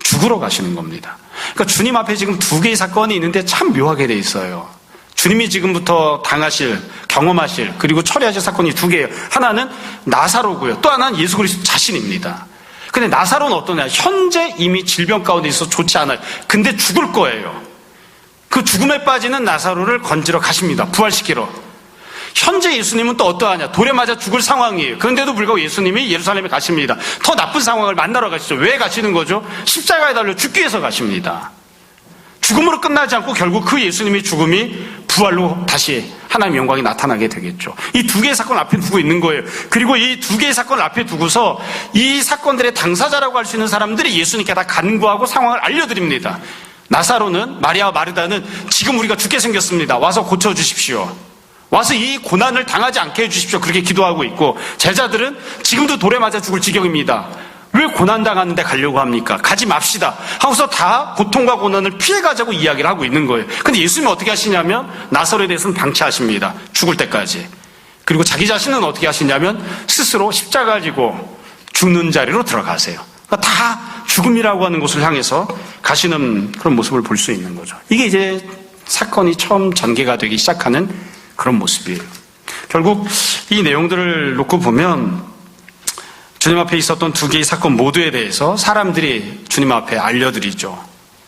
A: 죽으러 가시는 겁니다. 그러니까 주님 앞에 지금 두 개의 사건이 있는데 참 묘하게 돼 있어요. 주님이 지금부터 당하실, 경험하실, 그리고 처리하실 사건이 두 개예요. 하나는 나사로고요. 또 하나는 예수 그리스도 자신입니다. 근데 나사로는 어떠냐? 현재 이미 질병 가운데 있어서 좋지 않아요. 근데 죽을 거예요. 그 죽음에 빠지는 나사로를 건지러 가십니다. 부활시키러. 현재 예수님은 또 어떠하냐? 돌에 맞아 죽을 상황이에요. 그런데도 불구하고 예수님이 예루살렘에 가십니다. 더 나쁜 상황을 만나러 가시죠. 왜 가시는 거죠? 십자가에 달려 죽기 위해서 가십니다. 죽음으로 끝나지 않고 결국 그 예수님의 죽음이 부활로 다시 하나님의 영광이 나타나게 되겠죠. 이 두 개의 사건을 앞에 두고 있는 거예요. 그리고 이 두 개의 사건을 앞에 두고서 이 사건들의 당사자라고 할 수 있는 사람들이 예수님께 다 간구하고 상황을 알려드립니다. 나사로는, 마리아와 마르다는 지금 우리가 죽게 생겼습니다. 와서 고쳐주십시오. 와서 이 고난을 당하지 않게 해주십시오. 그렇게 기도하고 있고, 제자들은 지금도 돌에 맞아 죽을 지경입니다. 왜 고난당하는데 가려고 합니까? 가지 맙시다 하고서 다 고통과 고난을 피해가자고 이야기를 하고 있는 거예요. 근데 예수님은 어떻게 하시냐면 나사로에 대해서는 방치하십니다. 죽을 때까지. 그리고 자기 자신은 어떻게 하시냐면 스스로 십자가를 지고 죽는 자리로 들어가세요. 그러니까 다 죽음이라고 하는 곳을 향해서 가시는 그런 모습을 볼 수 있는 거죠. 이게 이제 사건이 처음 전개가 되기 시작하는 그런 모습이에요. 결국 이 내용들을 놓고 보면 주님 앞에 있었던 두 개의 사건 모두에 대해서 사람들이 주님 앞에 알려드리죠.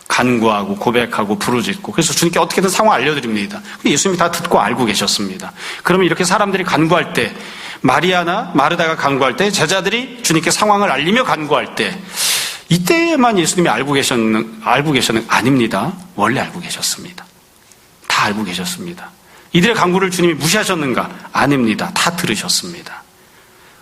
A: 간구하고 고백하고 부르짖고, 그래서 주님께 어떻게든 상황을 알려드립니다. 예수님이 다 듣고 알고 계셨습니다. 그러면 이렇게 사람들이 간구할 때, 마리아나 마르다가 간구할 때, 제자들이 주님께 상황을 알리며 간구할 때, 이때만 예수님이 알고 계셨는 아닙니다. 원래 알고 계셨습니다. 다 알고 계셨습니다. 이들의 간구를 주님이 무시하셨는가? 아닙니다. 다 들으셨습니다.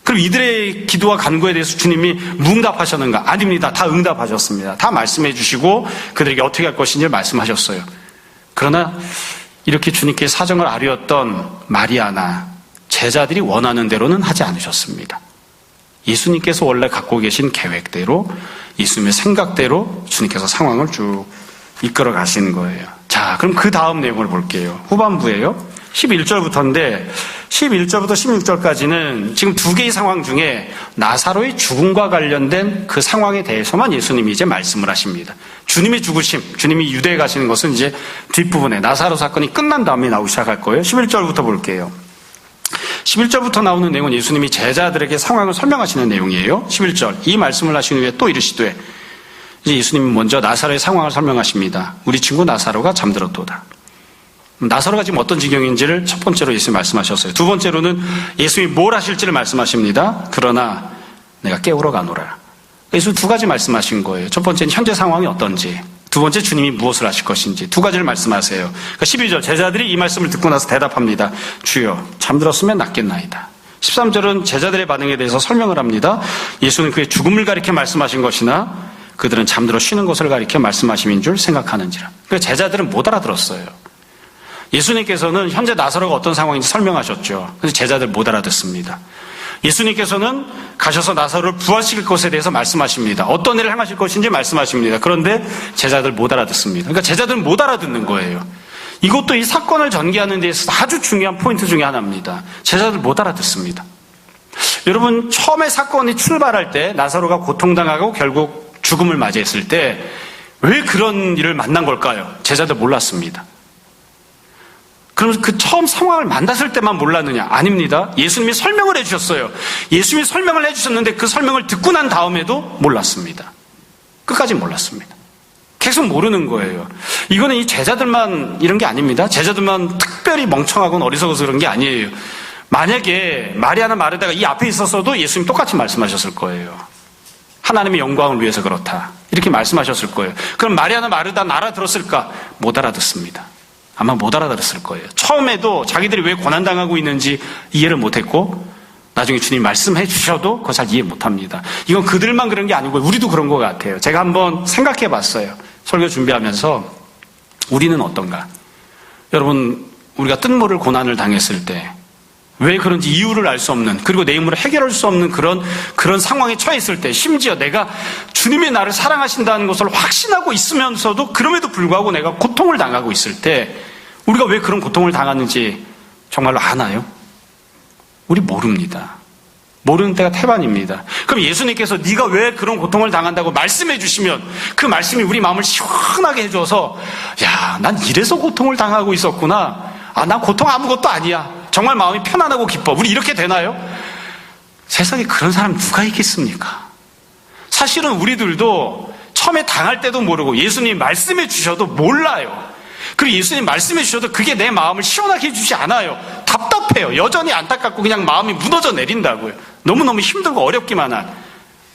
A: 그럼 이들의 기도와 간구에 대해서 주님이 무응답하셨는가? 아닙니다. 다 응답하셨습니다. 다 말씀해 주시고 그들에게 어떻게 할 것인지 말씀하셨어요. 그러나 이렇게 주님께 사정을 아뢰었던 마리아나 제자들이 원하는 대로는 하지 않으셨습니다. 예수님께서 원래 갖고 계신 계획대로, 예수님의 생각대로 주님께서 상황을 쭉 이끌어 가시는 거예요. 자, 그럼 그 다음 내용을 볼게요. 후반부예요. 11절부터인데 11절부터 16절까지는 지금 두 개의 상황 중에 나사로의 죽음과 관련된 그 상황에 대해서만 예수님이 이제 말씀을 하십니다. 주님의 죽으심, 주님이 유대에 가시는 것은 이제 뒷부분에 나사로 사건이 끝난 다음에 나오기 시작할 거예요. 11절부터 볼게요. 11절부터 나오는 내용은 예수님이 제자들에게 상황을 설명하시는 내용이에요. 11절, 이 말씀을 하신 후에 또 이르시되, 이제 예수님은 먼저 나사로의 상황을 설명하십니다. 우리 친구 나사로가 잠들었도다. 나사로가 지금 어떤 지경인지를 첫 번째로 예수님이 말씀하셨어요. 두 번째로는 예수님이 뭘 하실지를 말씀하십니다. 그러나 내가 깨우러 가노라. 예수님 두 가지 말씀하신 거예요. 첫 번째는 현재 상황이 어떤지, 두 번째 주님이 무엇을 하실 것인지 두 가지를 말씀하세요. 그러니까 12절 제자들이 이 말씀을 듣고 나서 대답합니다. 주여 잠들었으면 낫겠나이다. 13절은 제자들의 반응에 대해서 설명을 합니다. 예수는 그의 죽음을 가리켜 말씀하신 것이나 그들은 잠들어 쉬는 것을 가리켜 말씀하심인 줄 생각하는지라. 그러니까 제자들은 못 알아들었어요. 예수님께서는 현재 나사로가 어떤 상황인지 설명하셨죠. 그래서 제자들 못 알아듣습니다. 예수님께서는 가셔서 나사로를 부활시킬 것에 대해서 말씀하십니다. 어떤 일을 행하실 것인지 말씀하십니다. 그런데 제자들 못 알아듣습니다. 그러니까 제자들은 못 알아듣는 거예요. 이것도 이 사건을 전개하는 데 있어서 아주 중요한 포인트 중에 하나입니다. 제자들 못 알아듣습니다. 여러분, 처음에 사건이 출발할 때 나사로가 고통당하고 결국 죽음을 맞이했을 때 왜 그런 일을 만난 걸까요? 제자들 몰랐습니다. 그럼 그 처음 상황을 만났을 때만 몰랐느냐? 아닙니다. 예수님이 설명을 해주셨어요. 예수님이 설명을 해주셨는데 그 설명을 듣고 난 다음에도 몰랐습니다. 끝까지 몰랐습니다. 계속 모르는 거예요. 이거는 이 제자들만 이런 게 아닙니다. 제자들만 특별히 멍청하고 어리석어서 그런 게 아니에요. 만약에 마리아나 마르다가 이 앞에 있었어도 예수님 똑같이 말씀하셨을 거예요. 하나님의 영광을 위해서 그렇다. 이렇게 말씀하셨을 거예요. 그럼 마리아나 마르다는 알아들었을까? 못 알아듣습니다. 아마 못 알아들었을 거예요. 처음에도 자기들이 왜 고난당하고 있는지 이해를 못했고 나중에 주님 말씀해 주셔도 그거 잘 이해 못합니다. 이건 그들만 그런 게 아니고 우리도 그런 것 같아요. 제가 한번 생각해 봤어요. 설교 준비하면서 우리는 어떤가? 여러분, 우리가 뜻모를 고난을 당했을 때 왜 그런지 이유를 알 수 없는, 그리고 내 힘으로 해결할 수 없는 그런 상황에 처했을 때, 심지어 내가 주님이 나를 사랑하신다는 것을 확신하고 있으면서도 그럼에도 불구하고 내가 고통을 당하고 있을 때 우리가 왜 그런 고통을 당하는지 정말로 아나요? 우리 모릅니다. 모르는 때가 태반입니다. 그럼 예수님께서 네가 왜 그런 고통을 당한다고 말씀해 주시면 그 말씀이 우리 마음을 시원하게 해줘서 야, 난 이래서 고통을 당하고 있었구나. 아, 난 고통 아무것도 아니야. 정말 마음이 편안하고 기뻐. 우리 이렇게 되나요? 세상에 그런 사람 누가 있겠습니까? 사실은 우리들도 처음에 당할 때도 모르고 예수님 말씀해 주셔도 몰라요. 그리고 예수님 말씀해 주셔도 그게 내 마음을 시원하게 해주지 않아요. 답답해요. 여전히 안타깝고 그냥 마음이 무너져 내린다고요. 너무너무 힘들고 어렵기만 한.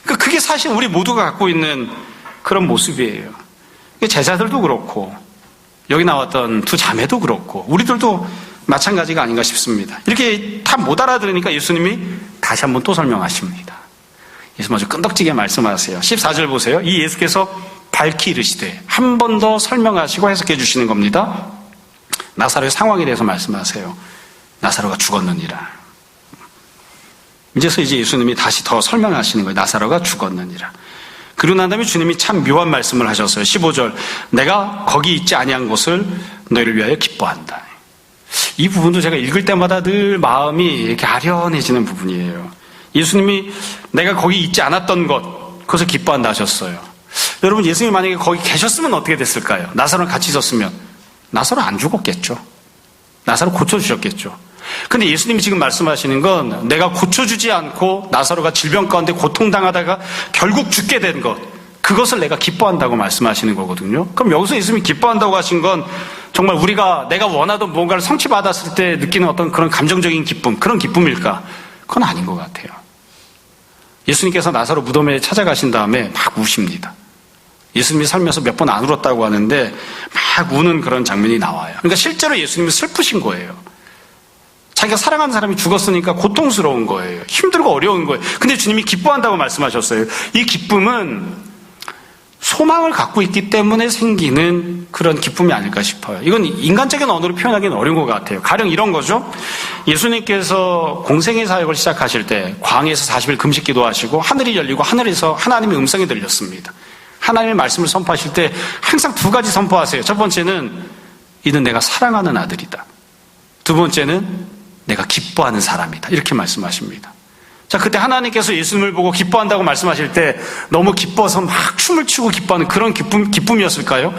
A: 그게 사실 우리 모두가 갖고 있는 그런 모습이에요. 제자들도 그렇고 여기 나왔던 두 자매도 그렇고 우리들도 마찬가지가 아닌가 싶습니다. 이렇게 다 못 알아들으니까 예수님이 다시 한번 또 설명하십니다. 예수님 아주 끈덕지게 말씀하세요. 14절 보세요. 이 예수께서 밝히 이르시되 한 번 더 설명하시고 해석해 주시는 겁니다. 나사로의 상황에 대해서 말씀하세요. 나사로가 죽었느니라. 이제서 이제 예수님이 다시 더 설명하시는 거예요. 나사로가 죽었느니라. 그러고 난 다음에 주님이 참 묘한 말씀을 하셨어요. 15절 내가 거기 있지 아니한 것을 너희를 위하여 기뻐한다. 이 부분도 제가 읽을 때마다 늘 마음이 이렇게 아련해지는 부분이에요. 예수님이 내가 거기 있지 않았던 것, 그것을 기뻐한다 하셨어요. 여러분, 예수님이 만약에 거기 계셨으면 어떻게 됐을까요? 나사로랑 같이 있었으면 나사로 안 죽었겠죠. 나사로 고쳐주셨겠죠. 근데 예수님이 지금 말씀하시는 건 내가 고쳐주지 않고 나사로가 질병 가운데 고통당하다가 결국 죽게 된 것, 그것을 내가 기뻐한다고 말씀하시는 거거든요. 그럼 여기서 예수님이 기뻐한다고 하신 건 정말 내가 원하던 무언가를 성취받았을 때 느끼는 어떤 그런 감정적인 기쁨, 그런 기쁨일까? 그건 아닌 것 같아요. 예수님께서 나사로 무덤에 찾아가신 다음에 막 우십니다. 예수님이 살면서 몇 번 안 울었다고 하는데 막 우는 그런 장면이 나와요. 그러니까 실제로 예수님이 슬프신 거예요. 자기가 사랑하는 사람이 죽었으니까 고통스러운 거예요. 힘들고 어려운 거예요. 근데 주님이 기뻐한다고 말씀하셨어요. 이 기쁨은 소망을 갖고 있기 때문에 생기는 그런 기쁨이 아닐까 싶어요. 이건 인간적인 언어로 표현하기는 어려운 것 같아요. 가령 이런 거죠. 예수님께서 공생의 사역을 시작하실 때 광야에서 40일 금식 기도하시고 하늘이 열리고 하늘에서 하나님의 음성이 들렸습니다. 하나님의 말씀을 선포하실 때 항상 두 가지 선포하세요. 첫 번째는 이는 내가 사랑하는 아들이다. 두 번째는 내가 기뻐하는 사람이다. 이렇게 말씀하십니다. 자, 그때 하나님께서 예수님을 보고 기뻐한다고 말씀하실 때 너무 기뻐서 막 춤을 추고 기뻐하는 그런 기쁨이었을까요?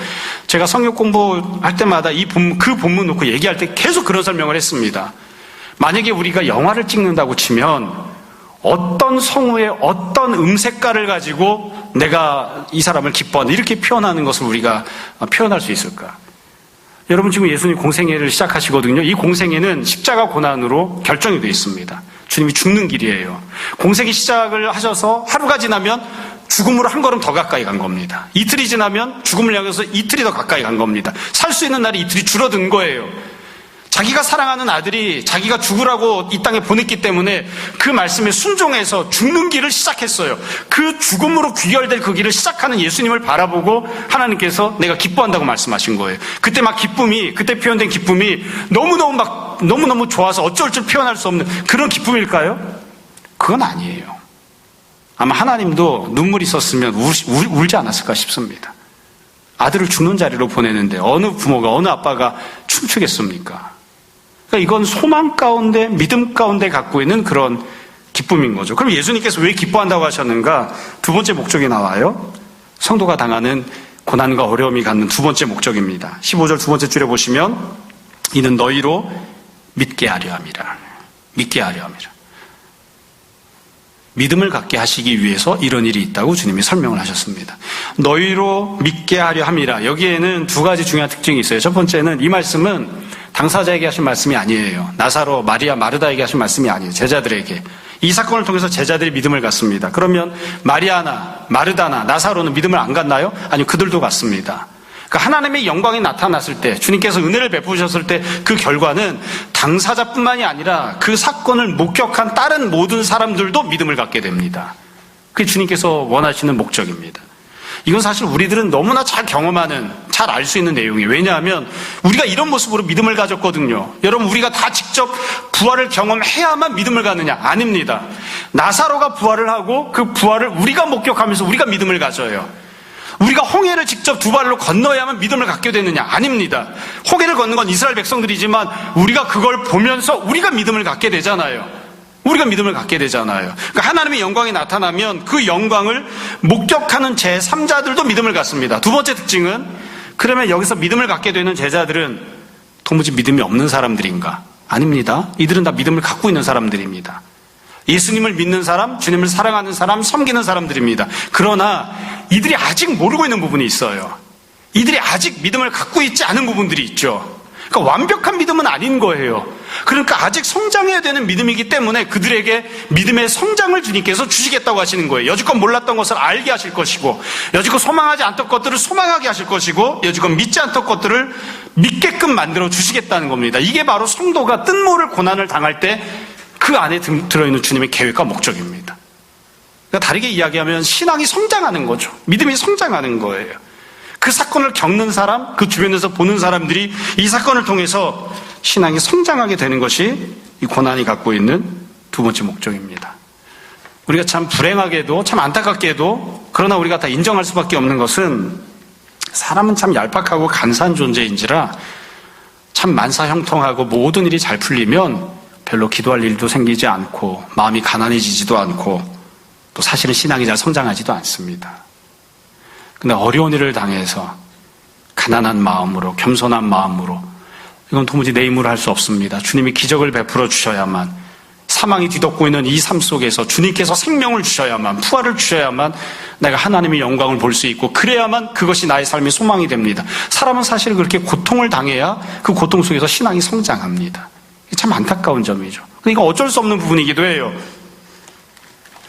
A: 제가 성경 공부할 때마다 그 본문 놓고 얘기할 때 계속 그런 설명을 했습니다. 만약에 우리가 영화를 찍는다고 치면 어떤 성우의 어떤 음색깔을 가지고 내가 이 사람을 기뻐한다 이렇게 표현하는 것을 우리가 표현할 수 있을까? 여러분, 지금 예수님 공생애를 시작하시거든요. 이 공생애는 십자가 고난으로 결정이 되어 있습니다. 주님이 죽는 길이에요. 공생애 시작을 하셔서 하루가 지나면 죽음으로 한 걸음 더 가까이 간 겁니다. 이틀이 지나면 죽음을 향해서 이틀이 더 가까이 간 겁니다. 살 수 있는 날이 이틀이 줄어든 거예요. 자기가 사랑하는 아들이 자기가 죽으라고 이 땅에 보냈기 때문에 그 말씀에 순종해서 죽는 길을 시작했어요. 그 죽음으로 귀결될 그 길을 시작하는 예수님을 바라보고 하나님께서 내가 기뻐한다고 말씀하신 거예요. 그때 표현된 기쁨이 너무너무 좋아서 어쩔 줄 표현할 수 없는 그런 기쁨일까요? 그건 아니에요. 아마 하나님도 눈물이 있었으면 울지 않았을까 싶습니다. 아들을 죽는 자리로 보내는데 어느 부모가, 어느 아빠가 춤추겠습니까? 그러니까 이건 소망 가운데, 믿음 가운데 갖고 있는 그런 기쁨인 거죠. 그럼 예수님께서 왜 기뻐한다고 하셨는가? 두 번째 목적이 나와요. 성도가 당하는 고난과 어려움이 갖는 두 번째 목적입니다. 15절 두 번째 줄에 보시면 이는 너희로 믿게 하려 함이라. 믿게 하려 함이라. 믿음을 갖게 하시기 위해서 이런 일이 있다고 주님이 설명을 하셨습니다. 너희로 믿게 하려 함이라. 여기에는 두 가지 중요한 특징이 있어요. 첫 번째는 이 말씀은 당사자에게 하신 말씀이 아니에요. 나사로, 마리아, 마르다에게 하신 말씀이 아니에요. 제자들에게. 이 사건을 통해서 제자들이 믿음을 갖습니다. 그러면 마리아나 마르다나 나사로는 믿음을 안 갖나요? 아니요, 그들도 갖습니다. 그러니까 하나님의 영광이 나타났을 때, 주님께서 은혜를 베푸셨을 때 그 결과는 당사자뿐만이 아니라 그 사건을 목격한 다른 모든 사람들도 믿음을 갖게 됩니다. 그게 주님께서 원하시는 목적입니다. 이건 사실 우리들은 너무나 잘 경험하는, 잘 알 수 있는 내용이에요. 왜냐하면 우리가 이런 모습으로 믿음을 가졌거든요. 여러분, 우리가 다 직접 부활을 경험해야만 믿음을 갖느냐? 아닙니다. 나사로가 부활을 하고 그 부활을 우리가 목격하면서 우리가 믿음을 가져요. 우리가 홍해를 직접 두 발로 건너야만 믿음을 갖게 되느냐? 아닙니다. 홍해를 걷는 건 이스라엘 백성들이지만 우리가 그걸 보면서 우리가 믿음을 갖게 되잖아요. 우리가 믿음을 갖게 되잖아요. 그러니까 하나님의 영광이 나타나면 그 영광을 목격하는 제3자들도 믿음을 갖습니다. 두 번째 특징은, 그러면 여기서 믿음을 갖게 되는 제자들은 도무지 믿음이 없는 사람들인가? 아닙니다. 이들은 다 믿음을 갖고 있는 사람들입니다. 예수님을 믿는 사람, 주님을 사랑하는 사람, 섬기는 사람들입니다. 그러나 이들이 아직 모르고 있는 부분이 있어요. 이들이 아직 믿음을 갖고 있지 않은 부분들이 있죠. 그러니까 완벽한 믿음은 아닌 거예요. 그러니까 아직 성장해야 되는 믿음이기 때문에 그들에게 믿음의 성장을 주님께서 주시겠다고 하시는 거예요. 여지껏 몰랐던 것을 알게 하실 것이고, 여지껏 소망하지 않던 것들을 소망하게 하실 것이고, 여지껏 믿지 않던 것들을 믿게끔 만들어 주시겠다는 겁니다. 이게 바로 성도가 뜬모를 고난을 당할 때 그 안에 들어있는 주님의 계획과 목적입니다. 그러니까 다르게 이야기하면 신앙이 성장하는 거죠. 믿음이 성장하는 거예요. 그 사건을 겪는 사람, 그 주변에서 보는 사람들이 이 사건을 통해서 신앙이 성장하게 되는 것이 이 고난이 갖고 있는 두 번째 목적입니다. 우리가 참 불행하게도, 참 안타깝게도, 그러나 우리가 다 인정할 수밖에 없는 것은 사람은 참 얄팍하고 간사한 존재인지라 참 만사형통하고 모든 일이 잘 풀리면 별로 기도할 일도 생기지 않고 마음이 가난해지지도 않고 또 사실은 신앙이 잘 성장하지도 않습니다. 근데 어려운 일을 당해서 가난한 마음으로, 겸손한 마음으로, 이건 도무지 내 힘으로 할 수 없습니다. 주님이 기적을 베풀어 주셔야만, 사망이 뒤덮고 있는 이 삶 속에서 주님께서 생명을 주셔야만, 부활을 주셔야만 내가 하나님의 영광을 볼 수 있고, 그래야만 그것이 나의 삶의 소망이 됩니다. 사람은 사실 그렇게 고통을 당해야 그 고통 속에서 신앙이 성장합니다. 이게 참 안타까운 점이죠. 그러니까 어쩔 수 없는 부분이기도 해요.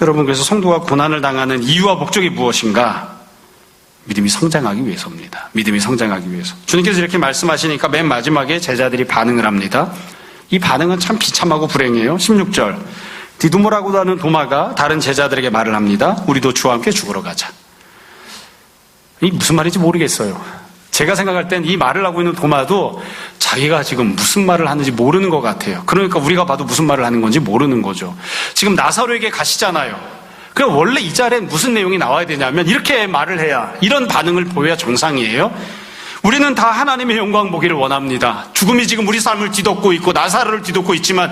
A: 여러분, 그래서 성도가 고난을 당하는 이유와 목적이 무엇인가? 믿음이 성장하기 위해서입니다. 믿음이 성장하기 위해서. 주님께서 이렇게 말씀하시니까 맨 마지막에 제자들이 반응을 합니다. 이 반응은 참 비참하고 불행해요. 16절. 디두모라고 하는 도마가 다른 제자들에게 말을 합니다. 우리도 주와 함께 죽으러 가자. 이 무슨 말인지 모르겠어요. 제가 생각할 땐 이 말을 하고 있는 도마도 자기가 지금 무슨 말을 하는지 모르는 것 같아요. 그러니까 우리가 봐도 무슨 말을 하는 건지 모르는 거죠. 지금 나사로에게 가시잖아요. 그럼 원래 이 자리에 무슨 내용이 나와야 되냐면 이렇게 말을 해야, 이런 반응을 보여야 정상이에요. 우리는 다 하나님의 영광 보기를 원합니다. 죽음이 지금 우리 삶을 뒤덮고 있고 나사로를 뒤덮고 있지만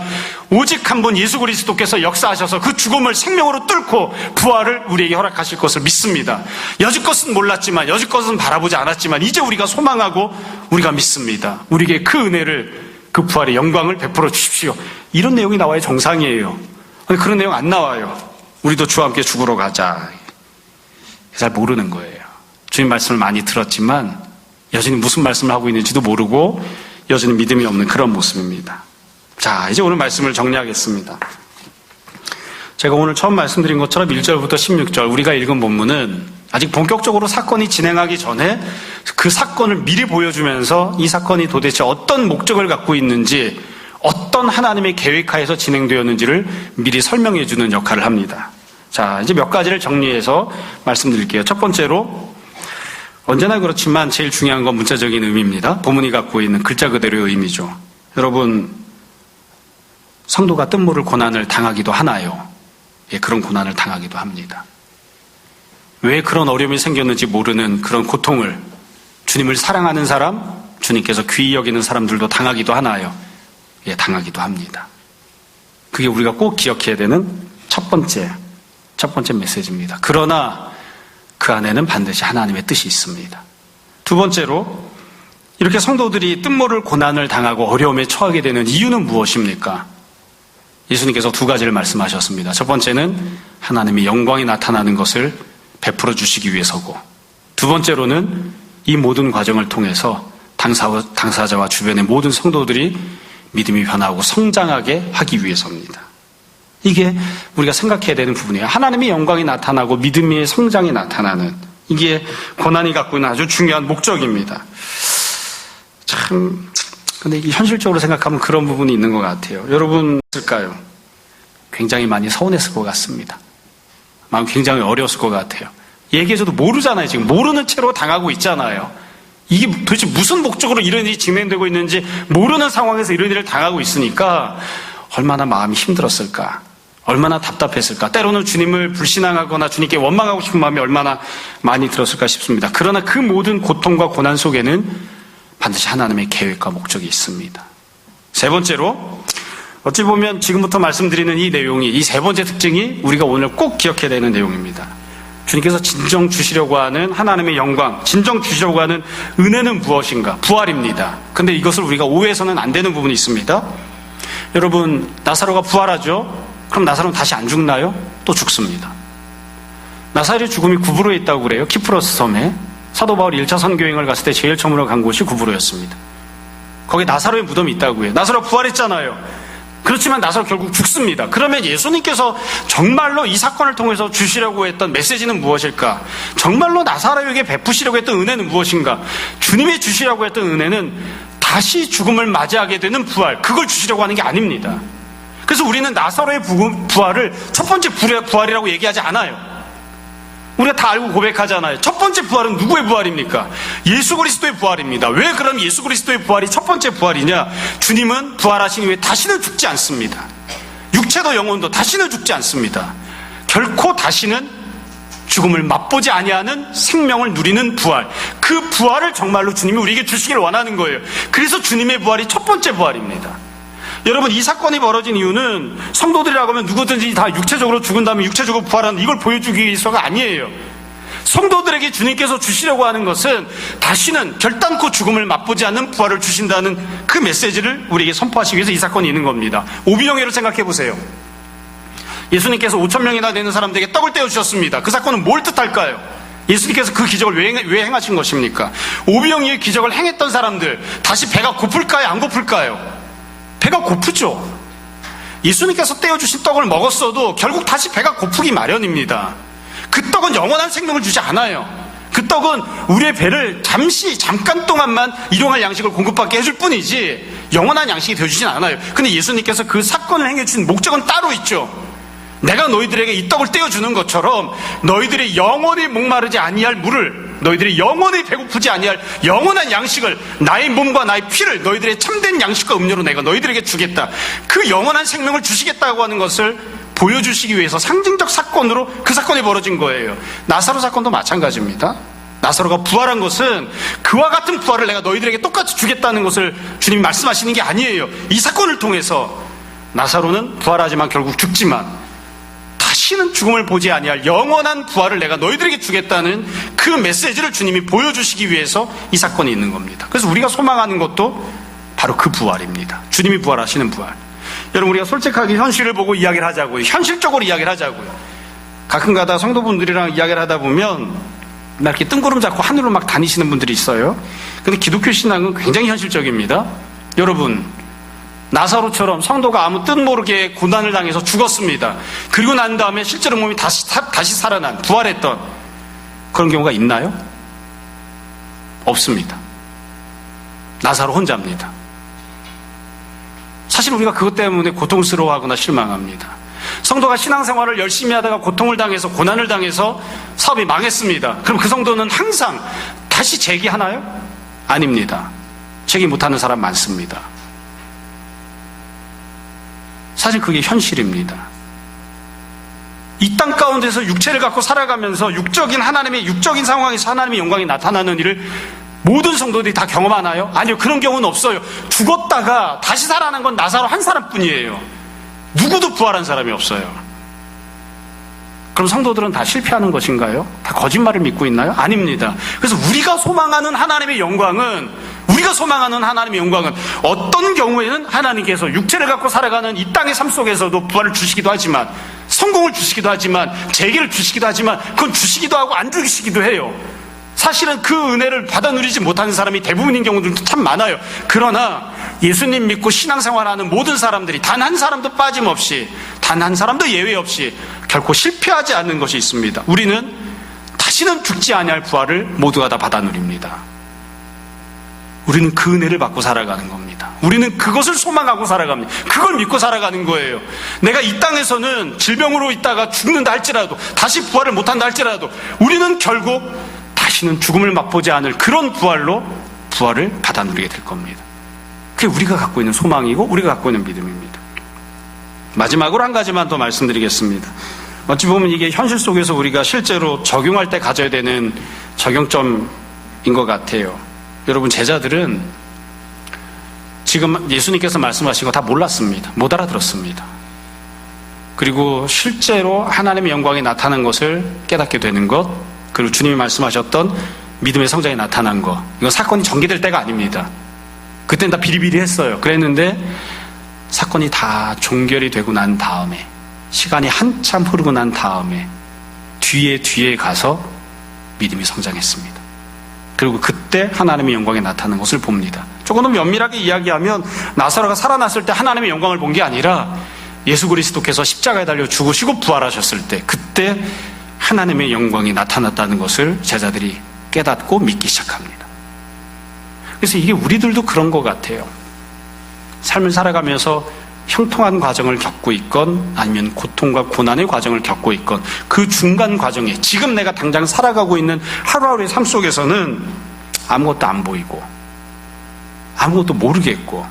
A: 오직 한 분 예수 그리스도께서 역사하셔서 그 죽음을 생명으로 뚫고 부활을 우리에게 허락하실 것을 믿습니다. 여지껏은 몰랐지만, 여지껏은 바라보지 않았지만 이제 우리가 소망하고 우리가 믿습니다. 우리에게 그 은혜를, 그 부활의 영광을 베풀어 주십시오. 이런 내용이 나와야 정상이에요. 그런 내용 안 나와요. 우리도 주와 함께 죽으러 가자. 잘 모르는 거예요. 주님 말씀을 많이 들었지만 여전히 무슨 말씀을 하고 있는지도 모르고 여전히 믿음이 없는 그런 모습입니다. 자, 이제 오늘 말씀을 정리하겠습니다. 제가 오늘 처음 말씀드린 것처럼 1절부터 16절 우리가 읽은 본문은 아직 본격적으로 사건이 진행하기 전에 그 사건을 미리 보여주면서 이 사건이 도대체 어떤 목적을 갖고 있는지, 어떤 하나님의 계획하에서 진행되었는지를 미리 설명해 주는 역할을 합니다. 자, 이제 몇 가지를 정리해서 말씀드릴게요. 첫 번째로, 언제나 그렇지만 제일 중요한 건 문자적인 의미입니다. 본문이 갖고 있는 글자 그대로의 의미죠. 여러분, 성도가 뜬모를 고난을 당하기도 하나요? 예, 그런 고난을 당하기도 합니다. 왜 그런 어려움이 생겼는지 모르는 그런 고통을 주님을 사랑하는 사람, 주님께서 귀히 여기는 사람들도 당하기도 하나요? 예, 당하기도 합니다. 그게 우리가 꼭 기억해야 되는 첫 번째 메시지입니다. 그러나 그 안에는 반드시 하나님의 뜻이 있습니다. 두 번째로, 이렇게 성도들이 뜬모를 고난을 당하고 어려움에 처하게 되는 이유는 무엇입니까? 예수님께서 두 가지를 말씀하셨습니다. 첫 번째는 하나님의 영광이 나타나는 것을 베풀어 주시기 위해서고, 두 번째로는 이 모든 과정을 통해서 당사자와 주변의 모든 성도들이 믿음이 변화하고 성장하게 하기 위해서입니다. 이게 우리가 생각해야 되는 부분이에요. 하나님의 영광이 나타나고 믿음의 성장이 나타나는, 이게 고난이 갖고 있는 아주 중요한 목적입니다. 참, 근데 이게 현실적으로 생각하면 그런 부분이 있는 것 같아요. 여러분, 있을까요? 굉장히 많이 서운했을 것 같습니다. 마음 굉장히 어려웠을 것 같아요. 얘기해줘도 모르잖아요. 지금 모르는 채로 당하고 있잖아요. 이게 도대체 무슨 목적으로 이런 일이 진행되고 있는지 모르는 상황에서 이런 일을 당하고 있으니까 얼마나 마음이 힘들었을까, 얼마나 답답했을까, 때로는 주님을 불신앙하거나 주님께 원망하고 싶은 마음이 얼마나 많이 들었을까 싶습니다. 그러나 그 모든 고통과 고난 속에는 반드시 하나님의 계획과 목적이 있습니다. 세 번째로, 어찌 보면 지금부터 말씀드리는 이 내용이, 이 세 번째 특징이 우리가 오늘 꼭 기억해야 되는 내용입니다. 주님께서 진정 주시려고 하는 하나님의 영광, 진정 주시려고 하는 은혜는 무엇인가? 부활입니다. 근데 이것을 우리가 오해해서는 안 되는 부분이 있습니다. 여러분, 나사로가 부활하죠? 그럼 나사로는 다시 안 죽나요? 또 죽습니다. 나사로의 죽음이 구브로에 있다고 그래요. 키프로스 섬에. 사도 바울이 1차 선교행을 갔을 때 제일 처음으로 간 곳이 구브로였습니다. 거기 나사로의 무덤이 있다고 해요. 나사로 부활했잖아요. 그렇지만 나사로 결국 죽습니다. 그러면 예수님께서 정말로 이 사건을 통해서 주시려고 했던 메시지는 무엇일까? 정말로 나사로에게 베푸시려고 했던 은혜는 무엇인가? 주님이 주시려고 했던 은혜는 다시 죽음을 맞이하게 되는 부활, 그걸 주시려고 하는 게 아닙니다. 그래서 우리는 나사로의 부활을 첫 번째 부활이라고 얘기하지 않아요. 우리가 다 알고 고백하잖아요. 첫 번째 부활은 누구의 부활입니까? 예수 그리스도의 부활입니다. 왜 그럼 예수 그리스도의 부활이 첫 번째 부활이냐? 주님은 부활하신 이후에 다시는 죽지 않습니다. 육체도 영혼도 다시는 죽지 않습니다. 결코 다시는 죽음을 맛보지 아니하는 생명을 누리는 부활, 그 부활을 정말로 주님이 우리에게 주시길 원하는 거예요. 그래서 주님의 부활이 첫 번째 부활입니다. 여러분, 이 사건이 벌어진 이유는 성도들이라고 하면 누구든지 다 육체적으로 죽은 다음에 육체적으로 부활하는, 이걸 보여주기 위해서가 아니에요. 성도들에게 주님께서 주시려고 하는 것은 다시는 결단코 죽음을 맛보지 않는 부활을 주신다는 그 메시지를 우리에게 선포하시기 위해서 이 사건이 있는 겁니다. 오병이어를 생각해 보세요. 예수님께서 5,000명이나 되는 사람들에게 떡을 떼어주셨습니다. 그 사건은 뭘 뜻할까요? 예수님께서 그 기적을 왜 행하신 것입니까? 오병이어의 기적을 행했던 사람들, 다시 배가 고플까요? 안 고플까요? 배가 고프죠. 예수님께서 떼어주신 떡을 먹었어도 결국 다시 배가 고프기 마련입니다. 그 떡은 영원한 생명을 주지 않아요. 그 떡은 우리의 배를 잠깐 동안만 일용할 양식을 공급받게 해줄 뿐이지 영원한 양식이 되어주진 않아요. 근데 예수님께서 그 사건을 행해주신 목적은 따로 있죠. 내가 너희들에게 이 떡을 떼어주는 것처럼 너희들이 영원히 목마르지 아니할 물을, 너희들이 영원히 배고프지 아니할 영원한 양식을, 나의 몸과 나의 피를, 너희들의 참된 양식과 음료로 내가 너희들에게 주겠다. 그 영원한 생명을 주시겠다고 하는 것을 보여주시기 위해서 상징적 사건으로 그 사건이 벌어진 거예요. 나사로 사건도 마찬가지입니다. 나사로가 부활한 것은 그와 같은 부활을 내가 너희들에게 똑같이 주겠다는 것을 주님이 말씀하시는 게 아니에요. 이 사건을 통해서 나사로는 부활하지만 결국 죽지만 다시는 죽음을 보지 아니할 영원한 부활을 내가 너희들에게 주겠다는 그 메시지를 주님이 보여주시기 위해서 이 사건이 있는 겁니다. 그래서 우리가 소망하는 것도 바로 그 부활입니다. 주님이 부활하시는 부활. 여러분, 우리가 솔직하게 현실을 보고 이야기를 하자고요. 현실적으로 이야기를 하자고요. 가끔가다 성도분들이랑 이야기를 하다 보면 이렇게 뜬구름 잡고 하늘로 막 다니시는 분들이 있어요. 근데 기독교 신앙은 굉장히 현실적입니다. 여러분, 나사로처럼 성도가 아무 뜻 모르게 고난을 당해서 죽었습니다. 그리고 난 다음에 실제로 몸이 다시 살아난, 부활했던 그런 경우가 있나요? 없습니다. 나사로 혼자입니다. 사실 우리가 그것 때문에 고통스러워하거나 실망합니다. 성도가 신앙생활을 열심히 하다가 고통을 당해서 고난을 당해서 사업이 망했습니다. 그럼 그 성도는 항상 다시 재기하나요? 아닙니다. 재기 못하는 사람 많습니다. 사실 그게 현실입니다. 이 땅 가운데서 육체를 갖고 살아가면서 육적인 하나님의 육적인 상황에서 하나님의 영광이 나타나는 일을 모든 성도들이 다 경험하나요? 아니요, 그런 경우는 없어요. 죽었다가 다시 살아난 건 나사로 한 사람뿐이에요. 누구도 부활한 사람이 없어요. 그럼 성도들은 다 실패하는 것인가요? 다 거짓말을 믿고 있나요? 아닙니다. 그래서 우리가 소망하는 하나님의 영광은 어떤 경우에는 하나님께서 육체를 갖고 살아가는 이 땅의 삶 속에서도 부활을 주시기도 하지만, 성공을 주시기도 하지만, 재기를 주시기도 하지만, 그건 주시기도 하고 안 주시기도 해요. 사실은 그 은혜를 받아 누리지 못하는 사람이 대부분인 경우들도 참 많아요. 그러나 예수님 믿고 신앙생활하는 모든 사람들이 단 한 사람도 빠짐없이, 단 한 사람도 예외 없이 결코 실패하지 않는 것이 있습니다. 우리는 다시는 죽지 아니할 부활을 모두가 다 받아 누립니다. 우리는 그 은혜를 받고 살아가는 겁니다. 우리는 그것을 소망하고 살아갑니다. 그걸 믿고 살아가는 거예요. 내가 이 땅에서는 질병으로 있다가 죽는다 할지라도, 다시 부활을 못한다 할지라도, 우리는 결국 다시는 죽음을 맛보지 않을 그런 부활로 부활을 받아 누리게 될 겁니다. 그게 우리가 갖고 있는 소망이고 우리가 갖고 있는 믿음입니다. 마지막으로 한 가지만 더 말씀드리겠습니다. 어찌 보면 이게 현실 속에서 우리가 실제로 적용할 때 가져야 되는 적용점인 것 같아요. 여러분, 제자들은 지금 예수님께서 말씀하신 거 다 몰랐습니다. 못 알아들었습니다. 그리고 실제로 하나님의 영광이 나타난 것을 깨닫게 되는 것, 그리고 주님이 말씀하셨던 믿음의 성장이 나타난 것, 이건 사건이 전개될 때가 아닙니다. 그때는 다 비리비리했어요. 그랬는데 사건이 다 종결이 되고 난 다음에, 시간이 한참 흐르고 난 다음에 뒤에 가서 믿음이 성장했습니다. 그리고 그때 하나님의 영광이 나타나는 것을 봅니다. 조금 더 면밀하게 이야기하면 나사로가 살아났을 때 하나님의 영광을 본 게 아니라 예수 그리스도께서 십자가에 달려 죽으시고 부활하셨을 때, 그때 하나님의 영광이 나타났다는 것을 제자들이 깨닫고 믿기 시작합니다. 그래서 이게 우리들도 그런 것 같아요. 삶을 살아가면서 형통한 과정을 겪고 있건 아니면 고통과 고난의 과정을 겪고 있건, 그 중간 과정에 지금 내가 당장 살아가고 있는 하루하루의 삶 속에서는 아무것도 안 보이고 아무것도 모르겠고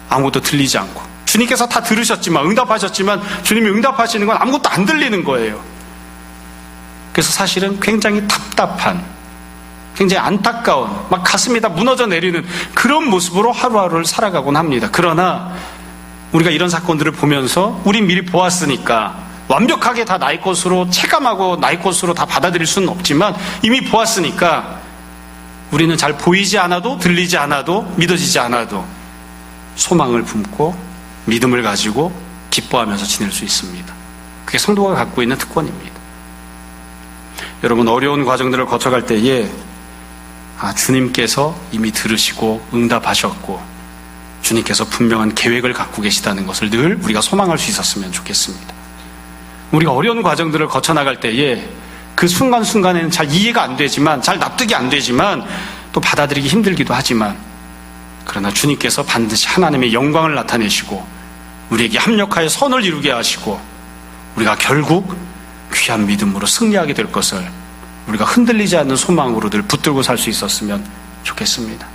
A: 아무것도 들리지 않고, 주님께서 다 들으셨지만, 응답하셨지만 주님이 응답하시는 건 아무것도 안 들리는 거예요. 그래서 사실은 굉장히 답답한, 굉장히 안타까운, 막 가슴이 다 무너져 내리는 그런 모습으로 하루하루를 살아가곤 합니다. 그러나 우리가 이런 사건들을 보면서 우리 미리 보았으니까 완벽하게 다 나의 것으로 체감하고 나의 것으로 다 받아들일 수는 없지만, 이미 보았으니까 우리는 잘 보이지 않아도, 들리지 않아도, 믿어지지 않아도 소망을 품고 믿음을 가지고 기뻐하면서 지낼 수 있습니다. 그게 성도가 갖고 있는 특권입니다. 여러분, 어려운 과정들을 거쳐갈 때에 주님께서 이미 들으시고 응답하셨고 주님께서 분명한 계획을 갖고 계시다는 것을 늘 우리가 소망할 수 있었으면 좋겠습니다. 우리가 어려운 과정들을 거쳐나갈 때에 그 순간순간에는 잘 이해가 안 되지만, 잘 납득이 안 되지만, 또 받아들이기 힘들기도 하지만, 그러나 주님께서 반드시 하나님의 영광을 나타내시고 우리에게 합력하여 선을 이루게 하시고 우리가 결국 귀한 믿음으로 승리하게 될 것을 우리가 흔들리지 않는 소망으로 늘 붙들고 살 수 있었으면 좋겠습니다.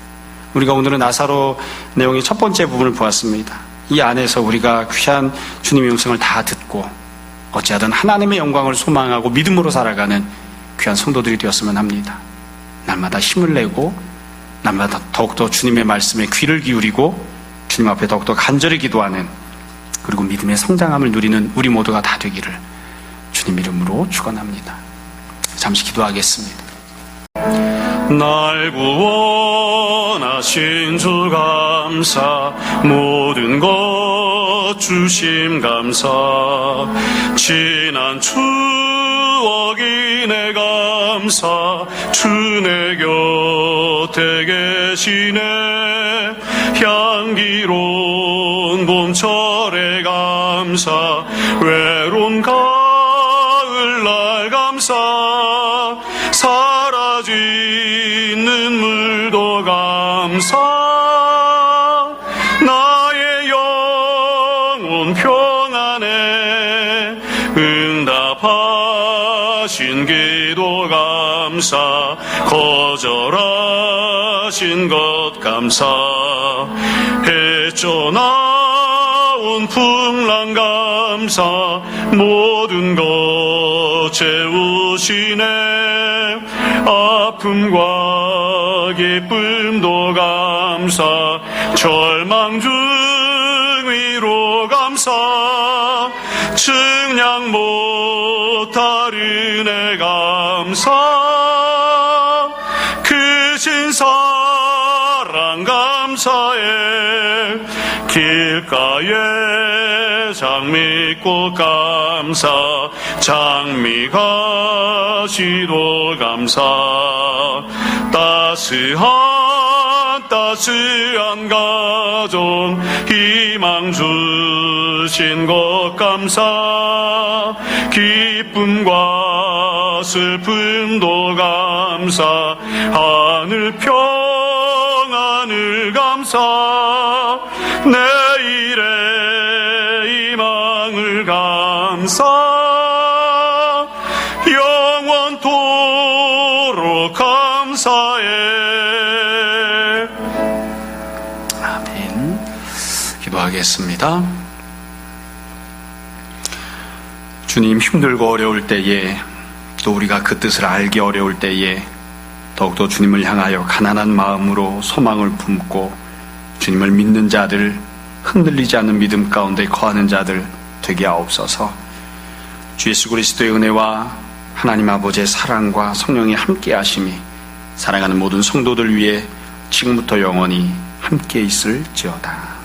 A: 우리가 오늘은 나사로 내용의 첫 번째 부분을 보았습니다. 이 안에서 우리가 귀한 주님의 음성을 다 듣고 어찌하든 하나님의 영광을 소망하고 믿음으로 살아가는 귀한 성도들이 되었으면 합니다. 날마다 힘을 내고 날마다 더욱더 주님의 말씀에 귀를 기울이고 주님 앞에 더욱더 간절히 기도하는, 그리고 믿음의 성장함을 누리는 우리 모두가 다 되기를 주님 이름으로 축원합니다. 잠시 기도하겠습니다.
B: 날 구원하신 주 감사, 모든 것 주심 감사, 지난 추억이 내 감사, 주 내 곁에 계시네. 향기로운 봄철의 감사, 외로운 가을날 감사, 사라진 눈물도 감사, 나의 영혼 평안에 응답하신 기도 감사, 거절하신 것 감사, 헤쳐나온 풍랑 감사, 모든 것 채우시네. 아픔과 기쁨도 감사, 절망 중 위로 감사, 측량 못할 은혜 감사, 크신 사랑 감사해. 길가에 장미꽃 감사, 장미가 시도 감사, 따스한 가정 희망 주신 것 감사, 기쁨과 슬픔도 감사, 하늘 평안을 감사, 내일의 희망을 감사, 영원토록 감사해.
A: 아멘. 기도하겠습니다. 주님, 힘들고 어려울 때에, 또 우리가 그 뜻을 알기 어려울 때에 더욱더 주님을 향하여 가난한 마음으로 소망을 품고 주님을 믿는 자들, 흔들리지 않는 믿음 가운데 거하는 자들 되게 하옵소서. 주 예수 그리스도의 은혜와 하나님 아버지의 사랑과 성령의 함께 하심이 사랑하는 모든 성도들 위해 지금부터 영원히 함께 있을지어다.